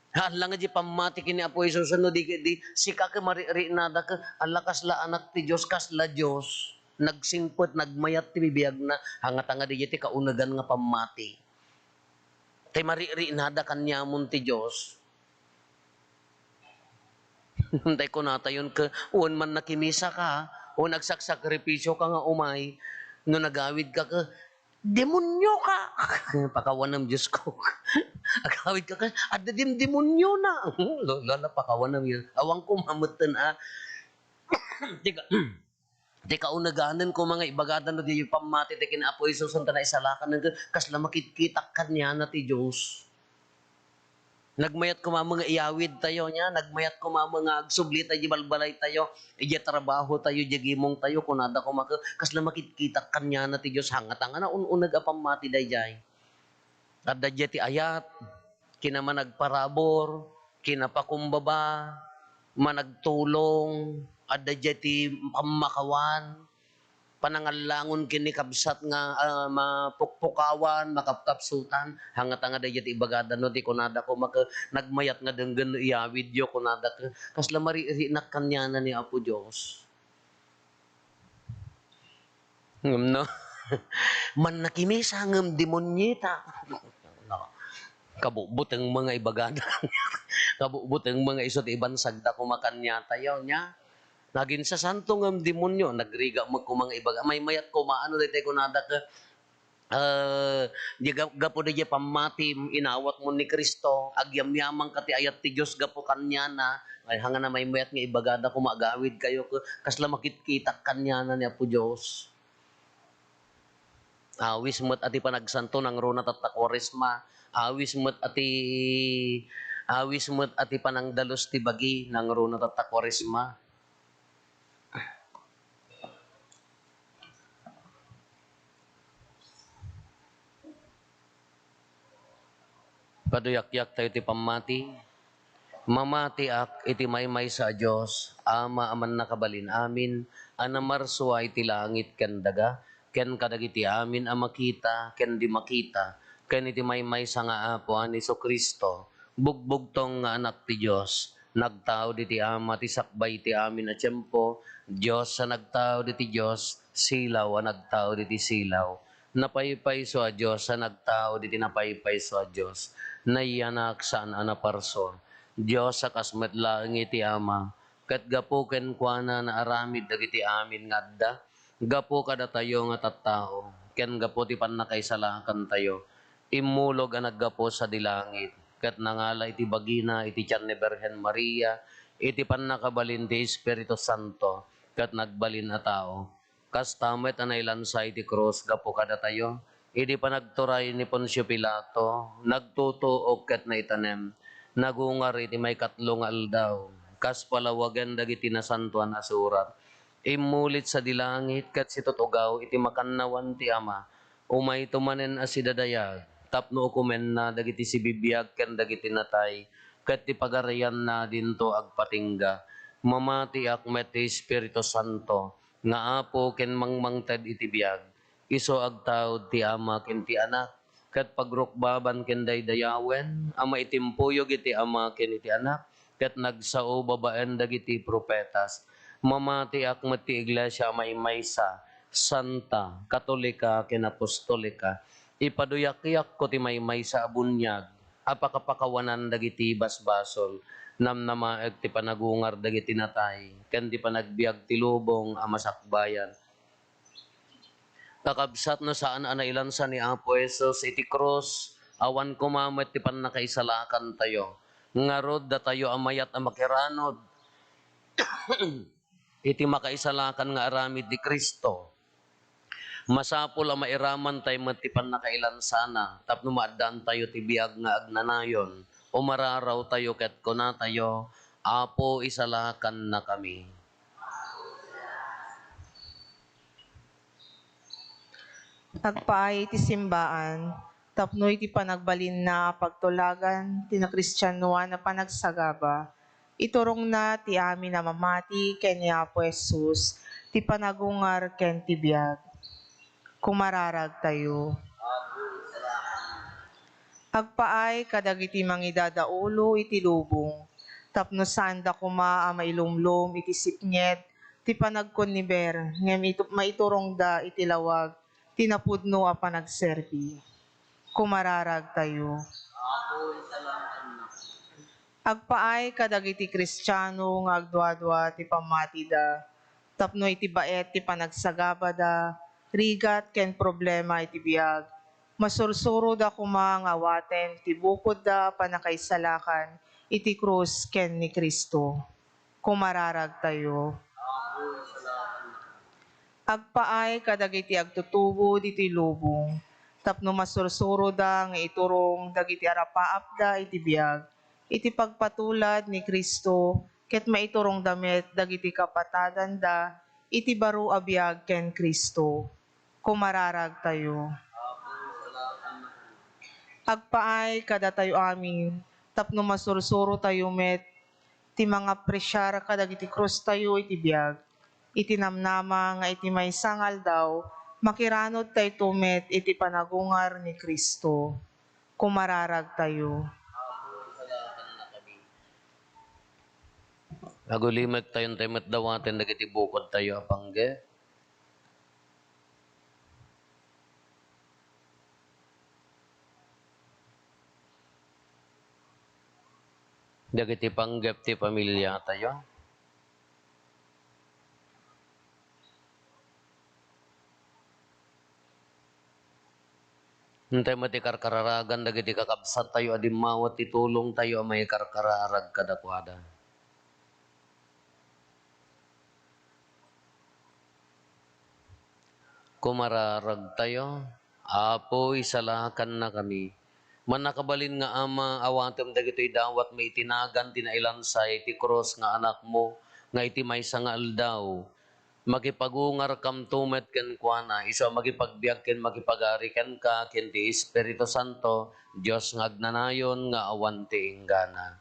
Hala nga di pamati kini Apo Isos, no di sika ka mariri nada ka, ala kasla anak ti Diyos, kasla Diyos. Nagsingpot, nagmayat ti bibiyag na, hangat nga di ti kaunagan nga pamati. Tay mariri nada kanya mon ti Diyos. Tay ko natayon ka, uwan man nakimisa ka, o nagsakripisyo ka nga umay, no nagawid ka demonyo ka! Pakawan ng Diyos ko. Agawid ka adda demonyo na! Lala, pakawan ng Diyos. Awang kumamatan Di kaunaganan ko mga ibagadan no di pamati di kina Apo Isos ang tanay isalakan ng kasla makitkitak kanya na ti Diyos. Nagmayat ko mga iyawid tayo niya, nagmayat ko mga agsubli tayo, balbalay tayo, iya trabaho tayo, jagimong tayo, kunada ko kasla makikita kanya na ti Diyos hangat nga na ununag apamati dayjay. At dayjay ti ayat, kinaman nagparabor, kinapakumbaba, managtulong, at dayjay ti pamakawan, panangalangon kini kabsat nga mapukpukawan, makapkapsutan, hangat nga dayjay ti ibagada no di kunada ko nagmayat nga denggen iya video kunada kasla marinak kanya na ni Apo Dios. No? Man nakimisa ngam demonyeta. Kabubot ang mga ibagada. Kabubot ang mga isot ibansag da kumakanya tayo niya. Naging sa santo ngam demonyo, nagriga mo ko mga ibaga. May mayat ko maano dito ko nada ka. Di gapo di pamati inawat mo ni Kristo. Agyam yamang kati ayat ti Diyos gapo kanya na. Ay hanga na may mayat nga ibagada ko magawid kayo. Kasla makit-kita kanya na niya po Diyos. Awis mo't ati panagsanto ng runa tatakwarisma. Awis mo't ati panangdalos ti bagi ng runa tatakwarisma. Paduyak-yak tayo ti pamati. Mamatiak iti maymay sa Diyos, ama aman nakabalin amin, anamarsuay ti langit ken daga, ken kadagiti amin a makita, ken di makita, ken iti maymay sa nga apo ani Hesus Kristo, bugbugtong nga anak ti Diyos, nagtao di ti ama ti sakbay ti amin a tiyempo, Diyos sa nagtao di ti Diyos, silaw a nagtao di ti silaw. Napaypay so a Diyos sa nagtao di ti napaypay so a Diyos, naiyanak saan a naparso. Diyos sa kasmetlaeng iti ama, kat gapo ken kuana na aramid dagiti amin ngadda, gapo kada tayo nga tattao, ken gapo ti pannakaisalakan tayo, imulog ang naggapo sa dilangit, kat nangala iti bagina, iti tiyan ni Berhen Maria, iti pannakabalin ti Espiritu Santo, kat nagbalin a tao. Kas tamet anailansa iti krus, gapo kada tayo, iti panagturay ni Poncio Pilato, nagtutuok ket naitanem, nagungar iti may katlong aldaw, kas palawagan dagiti nasantuan a surat. Imulit sa dilangit kat si tutugaw iti makannawan ti ama, umay tumanen as sidadayag, tapno ukumen na dagiti si bibiyag ken dagiti natay, kat ti pagarian na dinto agpatingga. Mamati akmet ti Espiritu Santo, nga apo ken mangmangted iti biyag, iso agtawd ti ama ken ti anak, kat pagrukbaban ken daydayawen, ama itimpuyog iti ama ken iti anak, kat nagsao babaen dagiti propetas. Mamati akmet ti iglesia maymaysa, santa, katolika ken apostolika. Ipaduyak-yak ko ti maymaysa a bunyag, apakapakawanan dagiti basbasol, namnamaeg ti panagungar dagiti natay, ken ti panagbiag ti lubong a masakbayan. Kakabsat no saan anailansa ni Apo Jesus iti krus, awan kumamet ti pannakaisalakan tayo. Ngarod da tayo amayat a makiranod, iti makaisalakan nga aramid di Kristo. Masapul a mairaman tayo met ti pannakailansana, tapno maaddan tayo ti biag nga agnanayon, o mararaw tayo ket kuna tayo, Apo isalakan na kami. Nagpaay ti simbaan, tapno iti panagbalin na pagtulagan, ti na Kristyanuan na panagsagaba. Iturong na ti amin na mamati ken ni Apo Jesus, ti panagungar ken ti biag. Kumararag tayo. Agpaay kadagiti mangidadaulo iti lubong, tapno sanda kuma a mailumlom iti sipnyet, ti panagkonniber, ngem maiturong da iti lawag, tinapudno a panagserbi. Kumararag tayo. Agpaay kadagiti Kristiyano nga agdwadwa ti pamatida, tapno iti baet ti panagsagabada, rigat ken problema iti biag, masursuro da kumang awaten ti bukod da panakaisalakan iti krus ken ni Kristo. Kumararag tayo. Agpaay kadagiti agtutubo diti lubong, tapno masursuro da nga iturong dagiti arapaap da iti biag, iti pagpatulad ni Kristo, ket maiturong damit dagiti kapatadan da, iti baro a biag ken Kristo. Kumararag tayo. Agpaay kada tayo amin, tapno masursuro tayo met, ti mga presyar kadagiti krus tayo iti biag, iti namnama nga iti may sangal daw, makiranod tayo tumet iti panagungar ni Kristo. Kumararag tayo. Agulimek tayon tayo met dawaten dagiti bukod tayo apangge. Dagiti panggap ti pamilya tayo. Hintay mo ti karkararagan dagiti kakabsat tayo adimawat ti tulong tayo may karkararag kadakwada. Kumararag tayo, Apo isalakan na kami. Man nakabalin nga ama, awatem dagitoy dawat may itinagan tinailansay ti cross nga anak mo, nga iti maysa nga aldaw. Makipagungar kam tumet ken kuana, iso makipagbiag ken makipagari ken ka ken ti Espiritu Santo, Dios nga agnanayon nga awan ti inggana.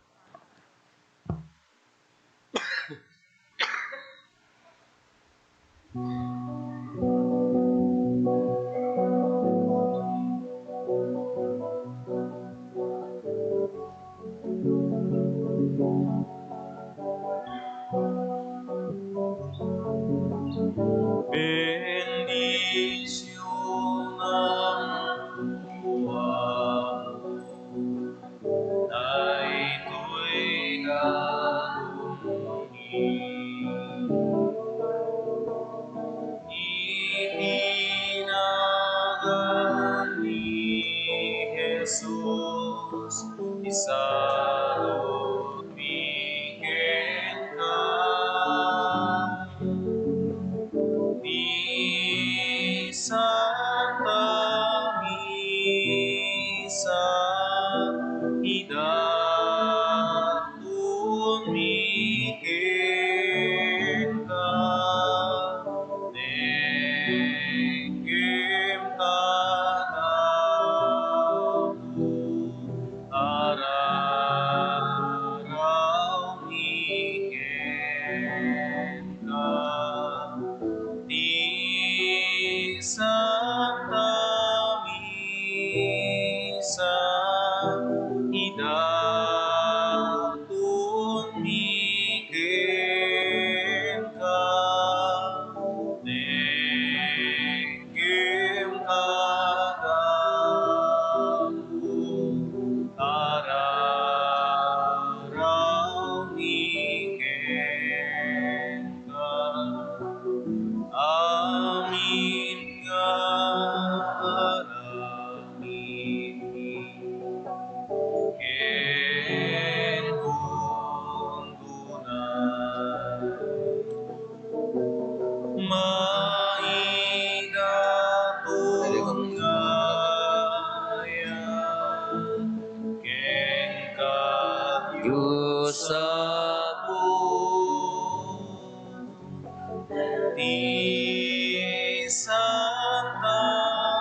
Bendisyon ang buwan ay tuwing itinagan ni Jesus isalot bigyan ka di Santa Misa idatun miken ka nenggem kadamu araraw miken ka di Santa Misa idatun miken ka nenggem kadamu araraw miken ka. Amin nga aramini ken kuntunay maidatong ngayan ken Diyos Apo di Santa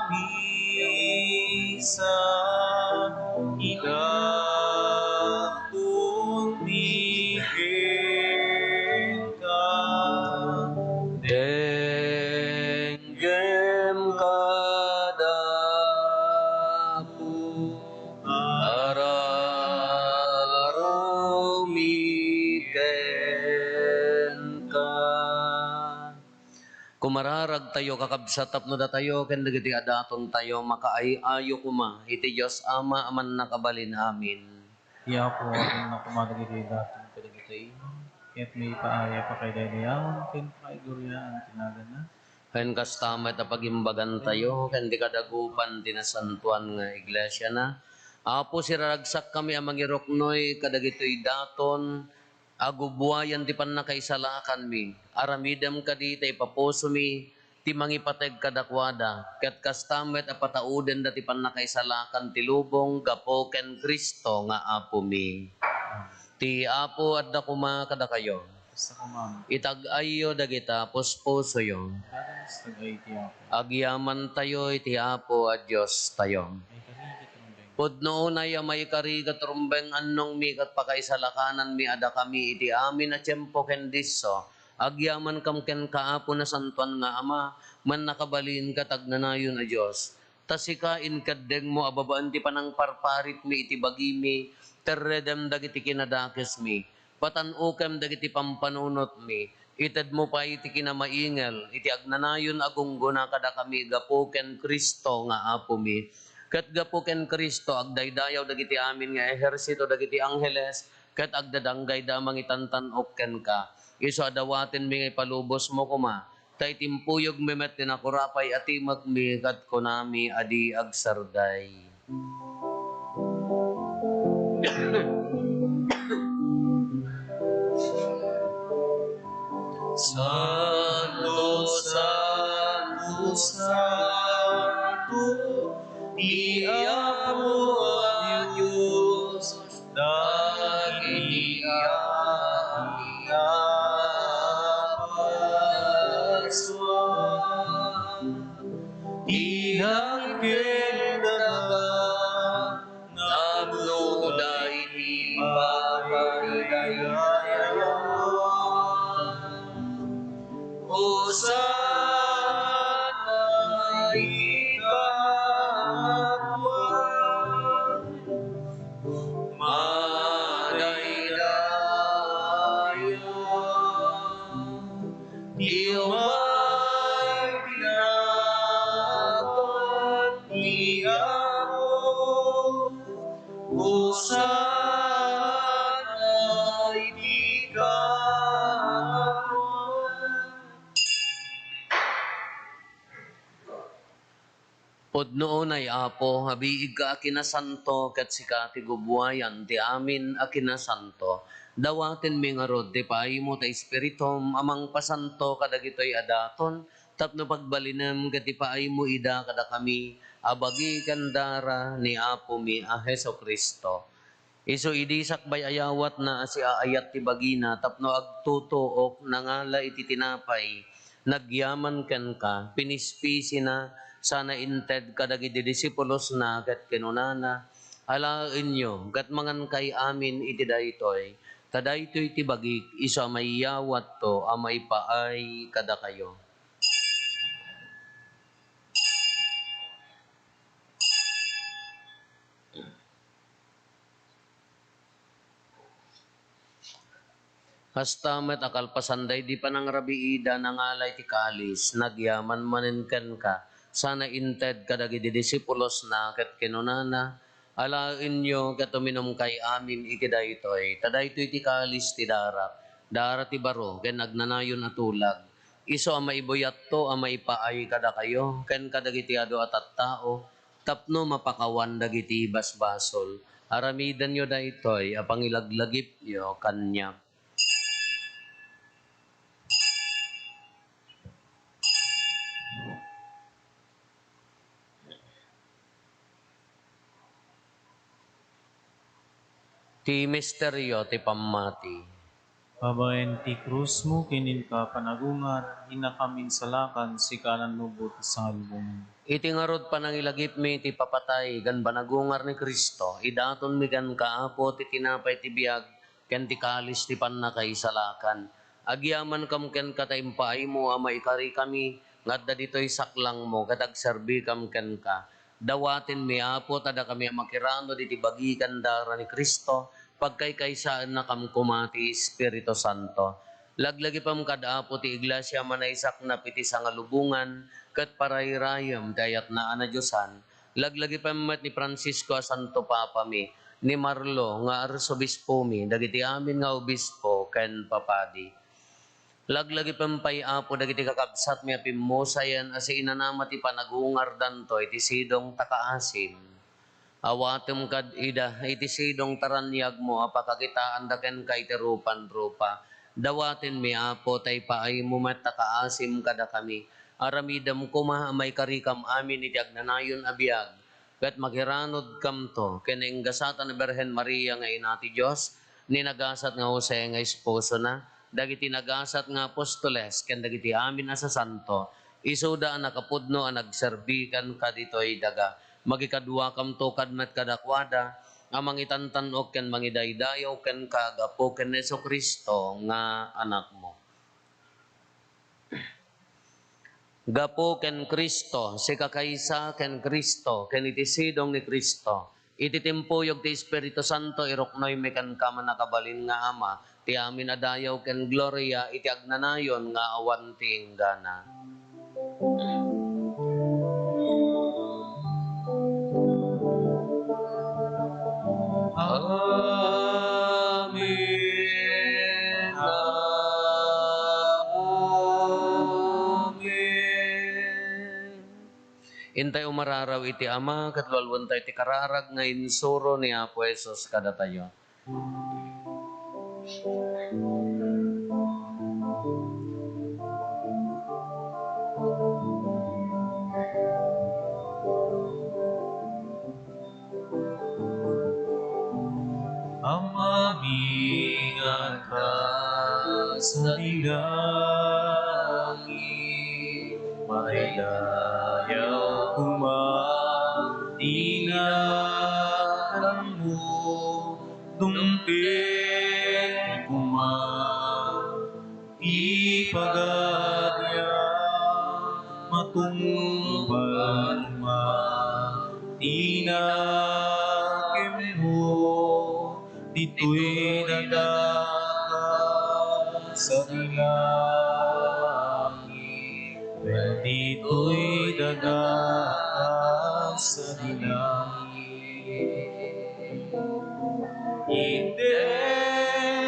Misa idatun miken ka denggem kadaku araraw miken ka. Kumararag tayo kakabsatap no da tayo ken dagiti adaton tayo makaayo kuma iti Dios Ama aman nakabalin amin. Iya po aking nakumadagiti dating kadagitay. Kaya't may paaya pa kay Dayawan, ken kaiguryaan tinagan na. Ken kastamet a pagimbagan tayo ken di kadagupan tinasantuan nga iglesia na. Apo siraragsak kami ang mangiroknoy kadagitoy daton agubuayan ti pannakaisalakan mi. Aramidem kadi tay papuso mi ti mangipateg kadakwada ket kastamet a patauden da ti pannakaisalakan ti lubong gapo ken Kristo nga Apo mi. Ti Apo adda kuma kada kayo. Basta ko ma'am, Itag-ayo dagita puspuso yo. kadalas tagay tiya ko. Agyaman tayo iti Apo a Dios tayo. Ay karigit ang beng. Pudno na ya may karigat rumbeng annong mi kat pakaisalakanan mi ada kami iti amin na tiyempo ken disso. Agyaman kam ken kaapo na santuan nga ama man nakabalin ka tagnanayon a Dios. Tasikain kadeng mo ababaan ti panang parparit mi iti bagimi terredem dagiti kinadakes mi. Patanukem dagiti pampanunot mi. Ited mo pa iti kinamaingel iti agnanayon agungguna kada kami gapo ken Kristo nga Apo mi. Ket gapo ken Kristo agdaydayaw dagiti amin nga ehersito dagiti angheles ket agdadanggay da mangitantan okken ka. Iso adawaten mi ngay palubos mo kuma. Tay timpuyog memet tinakurapay atimak mi kat konami adi agsarday. Santo, Santo, Santo, Iamo ang Diyos, dagiti apaswan. Tinangkin daga, nagluday di papaydayawan. Hosana ikawan, madaydayan. Diyomay pinapan ni Amo, Hosana ikawan. Podnoon ay Apo, habiig ka akinasanto, kat sika ti gubwayan, ti amin akinasanto. Dawaten mi nga rod, ti paay mo ta espiritum, amang pasanto, kadagitoy adaton, tapno pagbalinem, kat ti paay mo ida, kada kami, abagi kandara ni Apo mi, a Heso Kristo. Iso idisak bay ayawat na si aayat ti bagina, tapno agtutuok, nangala iti tinapay, nagyaman ken ka, pinispisi na, sana inted kadagiti disipulos na, kat kinunana, ala inyo, kat mangan kay amin iti daytoy, tadaytoy ti bagik, iso may yawat to, amay paay kada kayo. Hastamet akalpasanday di panangrabiida nangalay ti kalis, nagyaman maninken ka, sana inted kadagiti disipulos na ket kinunana, ala inyo ket uminom kay amin ikidaytoy, tadaytoy ti kalis ti dara ti baro, ken nagnanayon atulag. Iso ama ibuyat to, ama ipaay kada kayo, ken kadagiti ado at tao, tapno mapakawan dagiti basbasol. Aramidan yo daytoy, apangilaglagip yo kanyak. Ti misteryo ti pammati. Babaen ti krus mo, kinin ka panagungar, inakamin salakan, sikalan mo buti sa halbungan. Iti ngarod panangilagip mi ti papatay, gan banagungar ni Kristo, idaton mi gan kaapo ti tinapay ti biag, ken ti kalis ti pannakay salakan. Agyaman kam ken kataimpaay mo, ama ikari kami, ngadda ditoy saklang mo, katagserbi kam ken ka. Dawatin mi apo, tada kami makirano diti bagikan dara ni Kristo, pagkaykaysaan na kam kumati Espiritu Santo. Laglagi pam kadapo ti iglesia manaysak na piti sa ngalubungan, kat parayrayam dayat na ana Diyosan. Laglagi pam met ni Francisco a Santo Papa mi, ni Marlo nga arsobispo mi, dagiti amin nga obispo ken papadi. Laglagi pam pay apo dagiti kakabsat mi apimmosayan asi inanama ti panagungar dantoy ti sidong takaasim. Awatem kad ida iti sidong taranyag mo apakakitaan daken kay ti rupan-rupa. Dawaten mi apo tay paay mo matakaasim kada kami. Aramidam kuma may karikam amin iti agnanayon abiyag. Kat maghiranod kam to kenenggasatan ni Berhen Maria nga ina ti Dios, ninagasat nga Jose nga esposo na, dagiti nagasat nga apostoles ken dagiti amin asa santo. Isuda ang nakapudno ang nagserbikan kaditoy daga. Magikadwa kam to kadmet kadakwada, amang itantanok ken mangidaydayaw ken kagapo ken Heso Kristo nga anak mo. Gapo ken Kristo, si kakaysa ken Kristo, ken itisidong ni Kristo. Iti timpuyog ti Espiritu Santo, iroknoy mekan kama nakabalin nga ama, ti amin adayaw ken gloria, iti agnanayon nga awan ti inggana. Amen. Intay umararaw iti ama, katlualwan tayo iti kararag nga insuro ni Apo Jesus kada tayo. Ama mingat ka sa langit, maidayaw kumatingan mo, dumpin ipagadya, matungpal tinakim mo, dito'y nagaka sa langit. Dito'y nagaka sa langit. Ite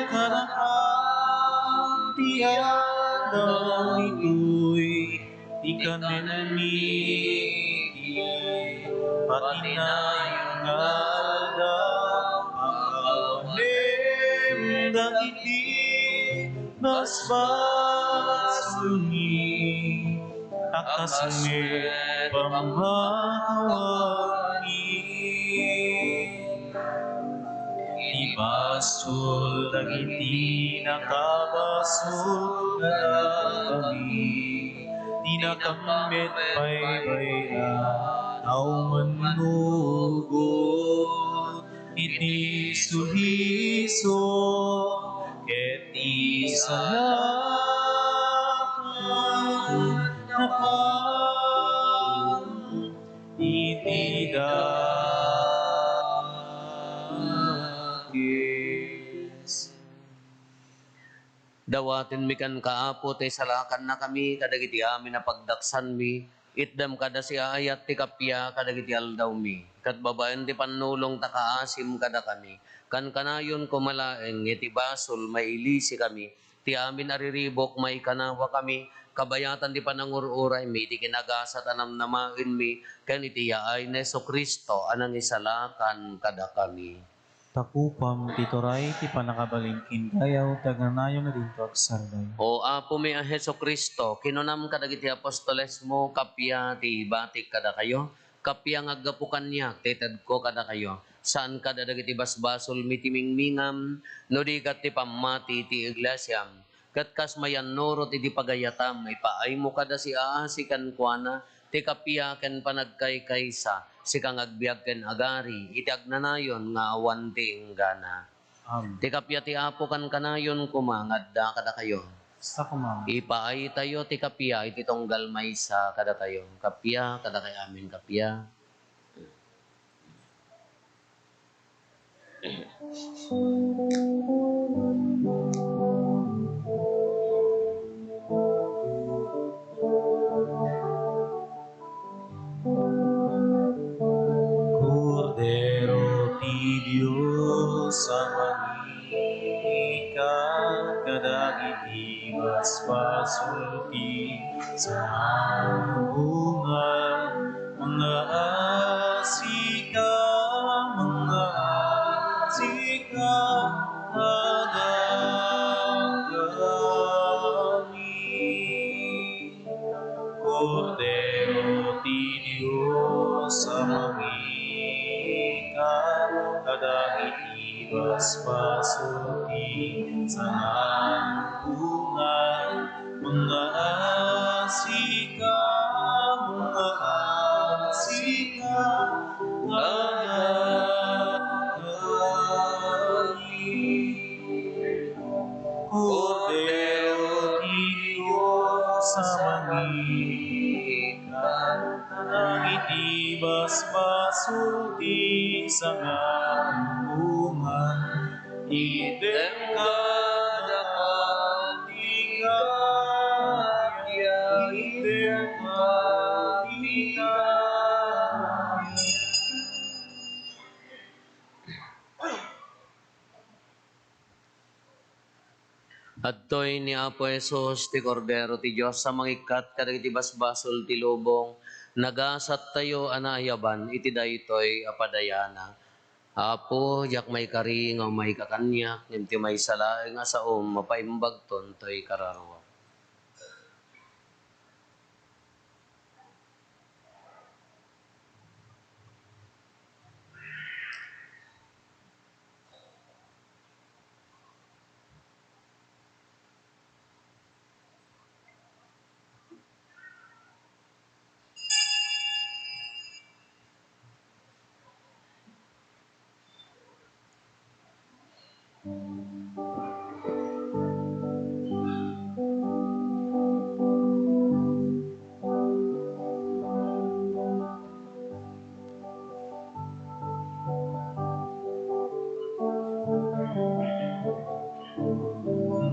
karakang tiyadaw ito'y di kanenmiti, pati na yung aldaw akawanem dagiti basbasuni, akasungit pamahawangin. Ibasul dagiti nakabasul na kami, di nakamit baybaya, aw manugot, iti suhiso, ket isalakan napang itidakis. Dawatin mi kan kaapo, tay salakan na kami, kadagiti amin na pagdaksan mi, itdam kada si ayat ti kapya, kadagiti aldaw mi. Kat babaen ti panulong takaasim kada kami, kan kanayon kumalaeng, iti basol mailisi kami, ti amin ariribok may kanawa kami, kabayatan ti panangururay mi, ti kinagasat anam namain mi, kan iti yaay na Jesu Kristo, anang isalakan kada kami. Takupam tituray ti panakabalingkin dayaw tagnanayon na dito agsarday. O Apo mi a Heso Kristo, kinunam kadagiti apostoles mo, kapya ti batik kada kayo, kapya ngaggapu kanyak, titad ko kada kayo, saan kada dagiti basbasol mitimingmingam, no di kat ti pamati ti iglesyam, kat kas mayan noro ti di pagayatam, ipaay mo kada si aasikan kuana, ti kapya ken panagkaykaysa, si kang agbiag ken agari, iti agnanayon nga awan ti inggana. Amen. Ti kapya ti Apo kan kanayon kumangadda kada kayo. Sa kumama. Ipaay tayo ti kapya iti tunggal maysa kada tayo. Kapya kada kay amin kapya. Cordero ti Diyos amanikan kadagiti basbasulti sa bunga, mga asika kadagani. Cordero ti Diyos amanikan kadagiti basbasuti sa bunga, mga asika kadagani. Cordero di Diyos amanikan kadagiti basbasuti sa bunga, idem kada katigaya, idem katigaya. Adtoy ni Apo Jesus ti Cordero ti Dios sa mangikat kadagiti basbasol ti lubong nagasat tayo anayaban, iti daytoy apadayana. Apo, yak may kari nga may kakanyak, ti may sala nga saom, mapaimbag ton to'y kararwa.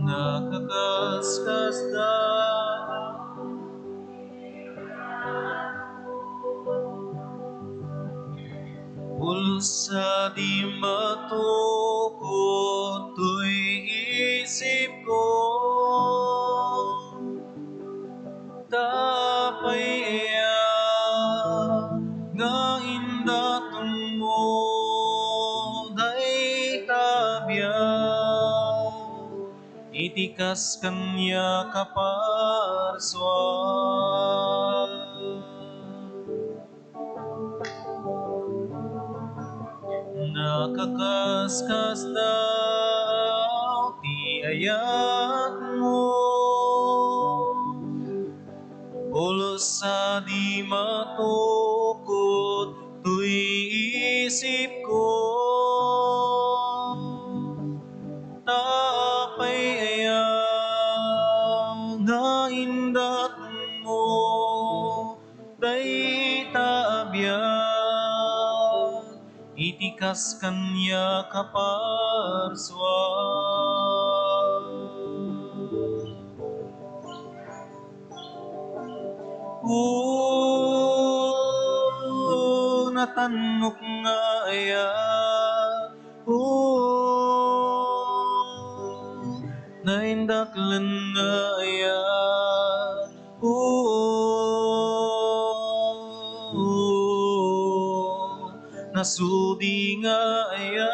Nakakaskas na pulsa di matukot to'y isip ko. Tapaya nga indatong mo day tabyaw, itikas kanya kaparswan. Nakakaskas daw ti ayat mo, ulos sa di matukot to'y isip ko. Tapay ayaw nga indatong mo day taabyan, itikas kanya kaparswan. Natanok nga aya, naindaklan nga aya, nasudi nga aya.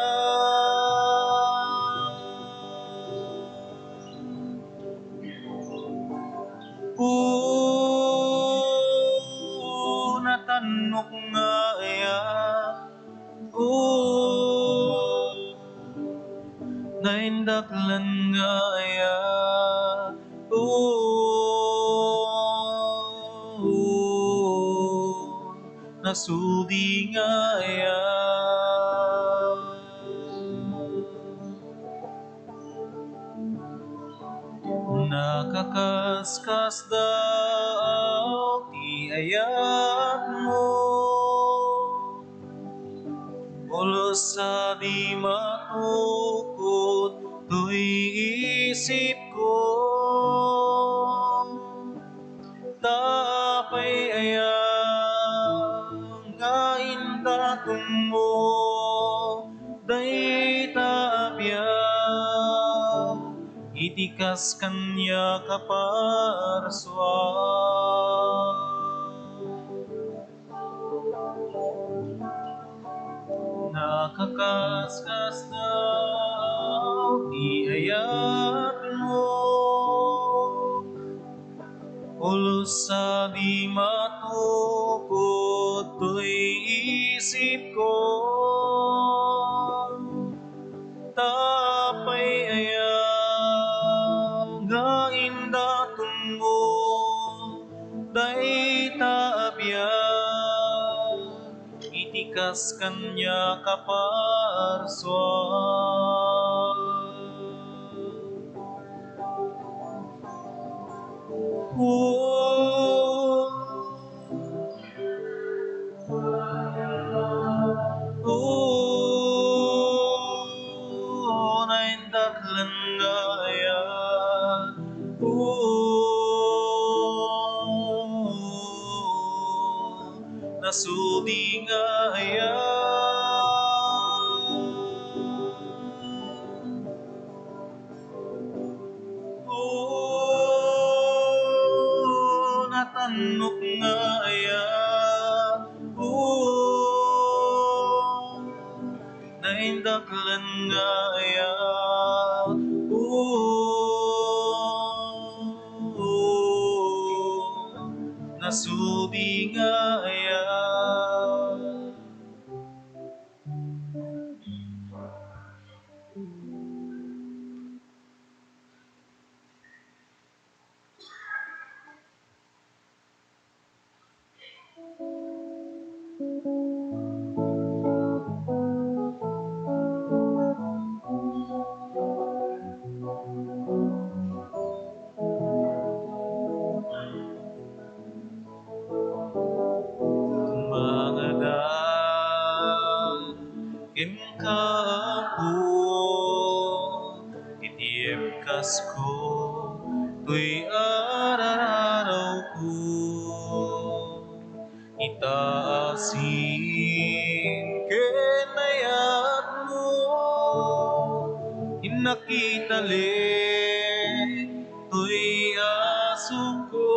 Natanok nga aya, naindaklan nga aya, nasudi nga aya. Nakakaskas daw ti ayat mo, ulos sa di matukot to'y isip ko. Tapay ayaw nga indatong mo day taabyaw, itikas kanya kaparswan. Nakakaskas daw ti ayat mo, ulos sa di matukot to'y isip ko. Tapay ayaw nga indatong mo day taabyaw, itikas kanya kaparswan. Naindaklan nga aya, nasudi nga aya. Natanok nga aya, naindaklan nga aya. Nasudi nga aya. Mga kinkapo, itiem kasko, tuy araraw ko, itaasin kenayat mo, inakitali, tuy aso ko,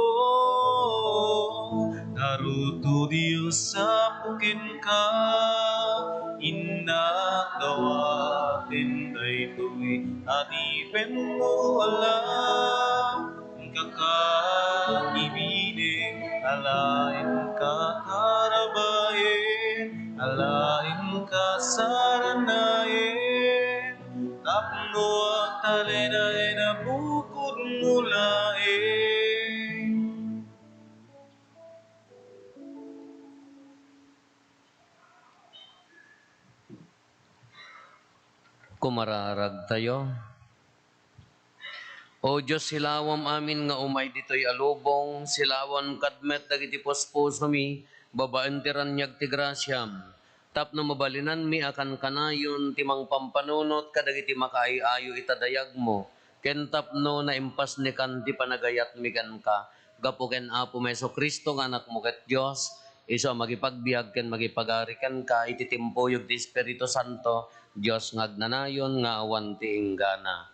naruto Diyos sa pukin ka, inagawatin daytoy adipen mo alam, kakaibinin, alain ka karabayin, alain ka saranayin, tapno at talenay na bukod mulain. Kumararag tayo. O Diyos, silawam amin nga umay dito'y alubong, silawan kadmet dagiti pospuso mi, babaan tiranyag ti grasyam. Tapno mabalinan mi akan kanayon, timang pampanunot kadagiti makaayayo itadayag mo. Ken tapno na impas ni kan ti panagayat mi kan ka. Gapo ken Apo Meso Kristo nga anak mo ket Diyos, iso magipagbiag ken magipagari ken ka, ititimpuyog ti Espiritu Santo, Diyos ngagnanayon nga awan ti inggana.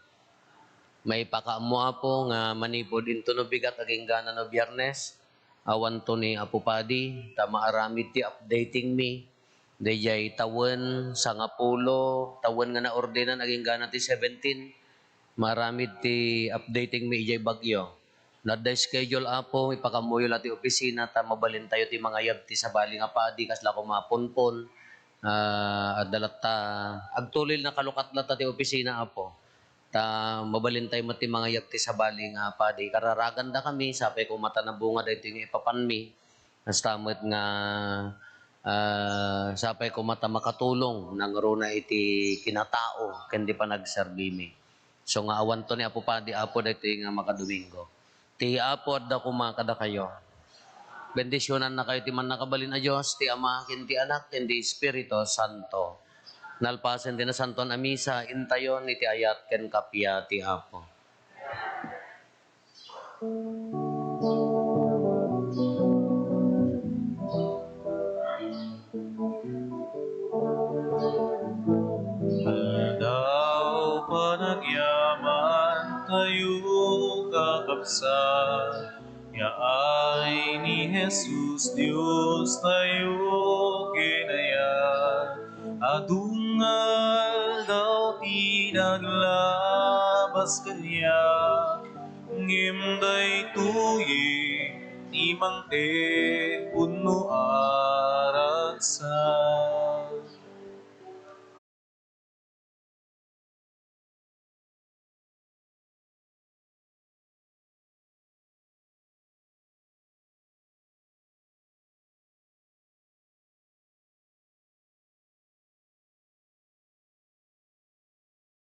May pakaamo Apo nga manipod into no bigat aging gana no Biyernes. Awan to ni Apo Padi, tamaaramid ti updating mi. Dayay tawen sangapulo, tawen nga naordinan aging gana ti 17. Maramid ti updating mi ijay bagyo. Naday schedule Apo, ipakamuyo la ti opisina, ta mabalin tayo ti mga yab ti sabali nga padi, kasla kumapunpon. Adalat ta, agtulil na kalukat na ta ti opisina Apo. Ta mabalin tayo mati mga yab ti sabali nga padi. Kararagan da kami, sapay kung mata na bunga dahito yung ipapanmi. Nastamot nga sapay kung mata makatulong nang runa iti kinatao, kendi pa nagserbi mi. So nga awan to ni Apo Padi, Apo dahito yung makadomingo. Ti Apo at da kumakada kayo. Bendisyonan na kayo ti man nakabalin a Diyos, ti Ama, ken ti Anak, ken ti Espiritu Santo. Nalpasen din na santon a misa, intayon iti ayat ken kapya ti Apo. Daw panagyaman tayo kakapsat, yaay ni Jesus Diyos tayo kinayat. Adungal daw tinaglabas kanya, ngimday tuyi, timang te puno aragsa.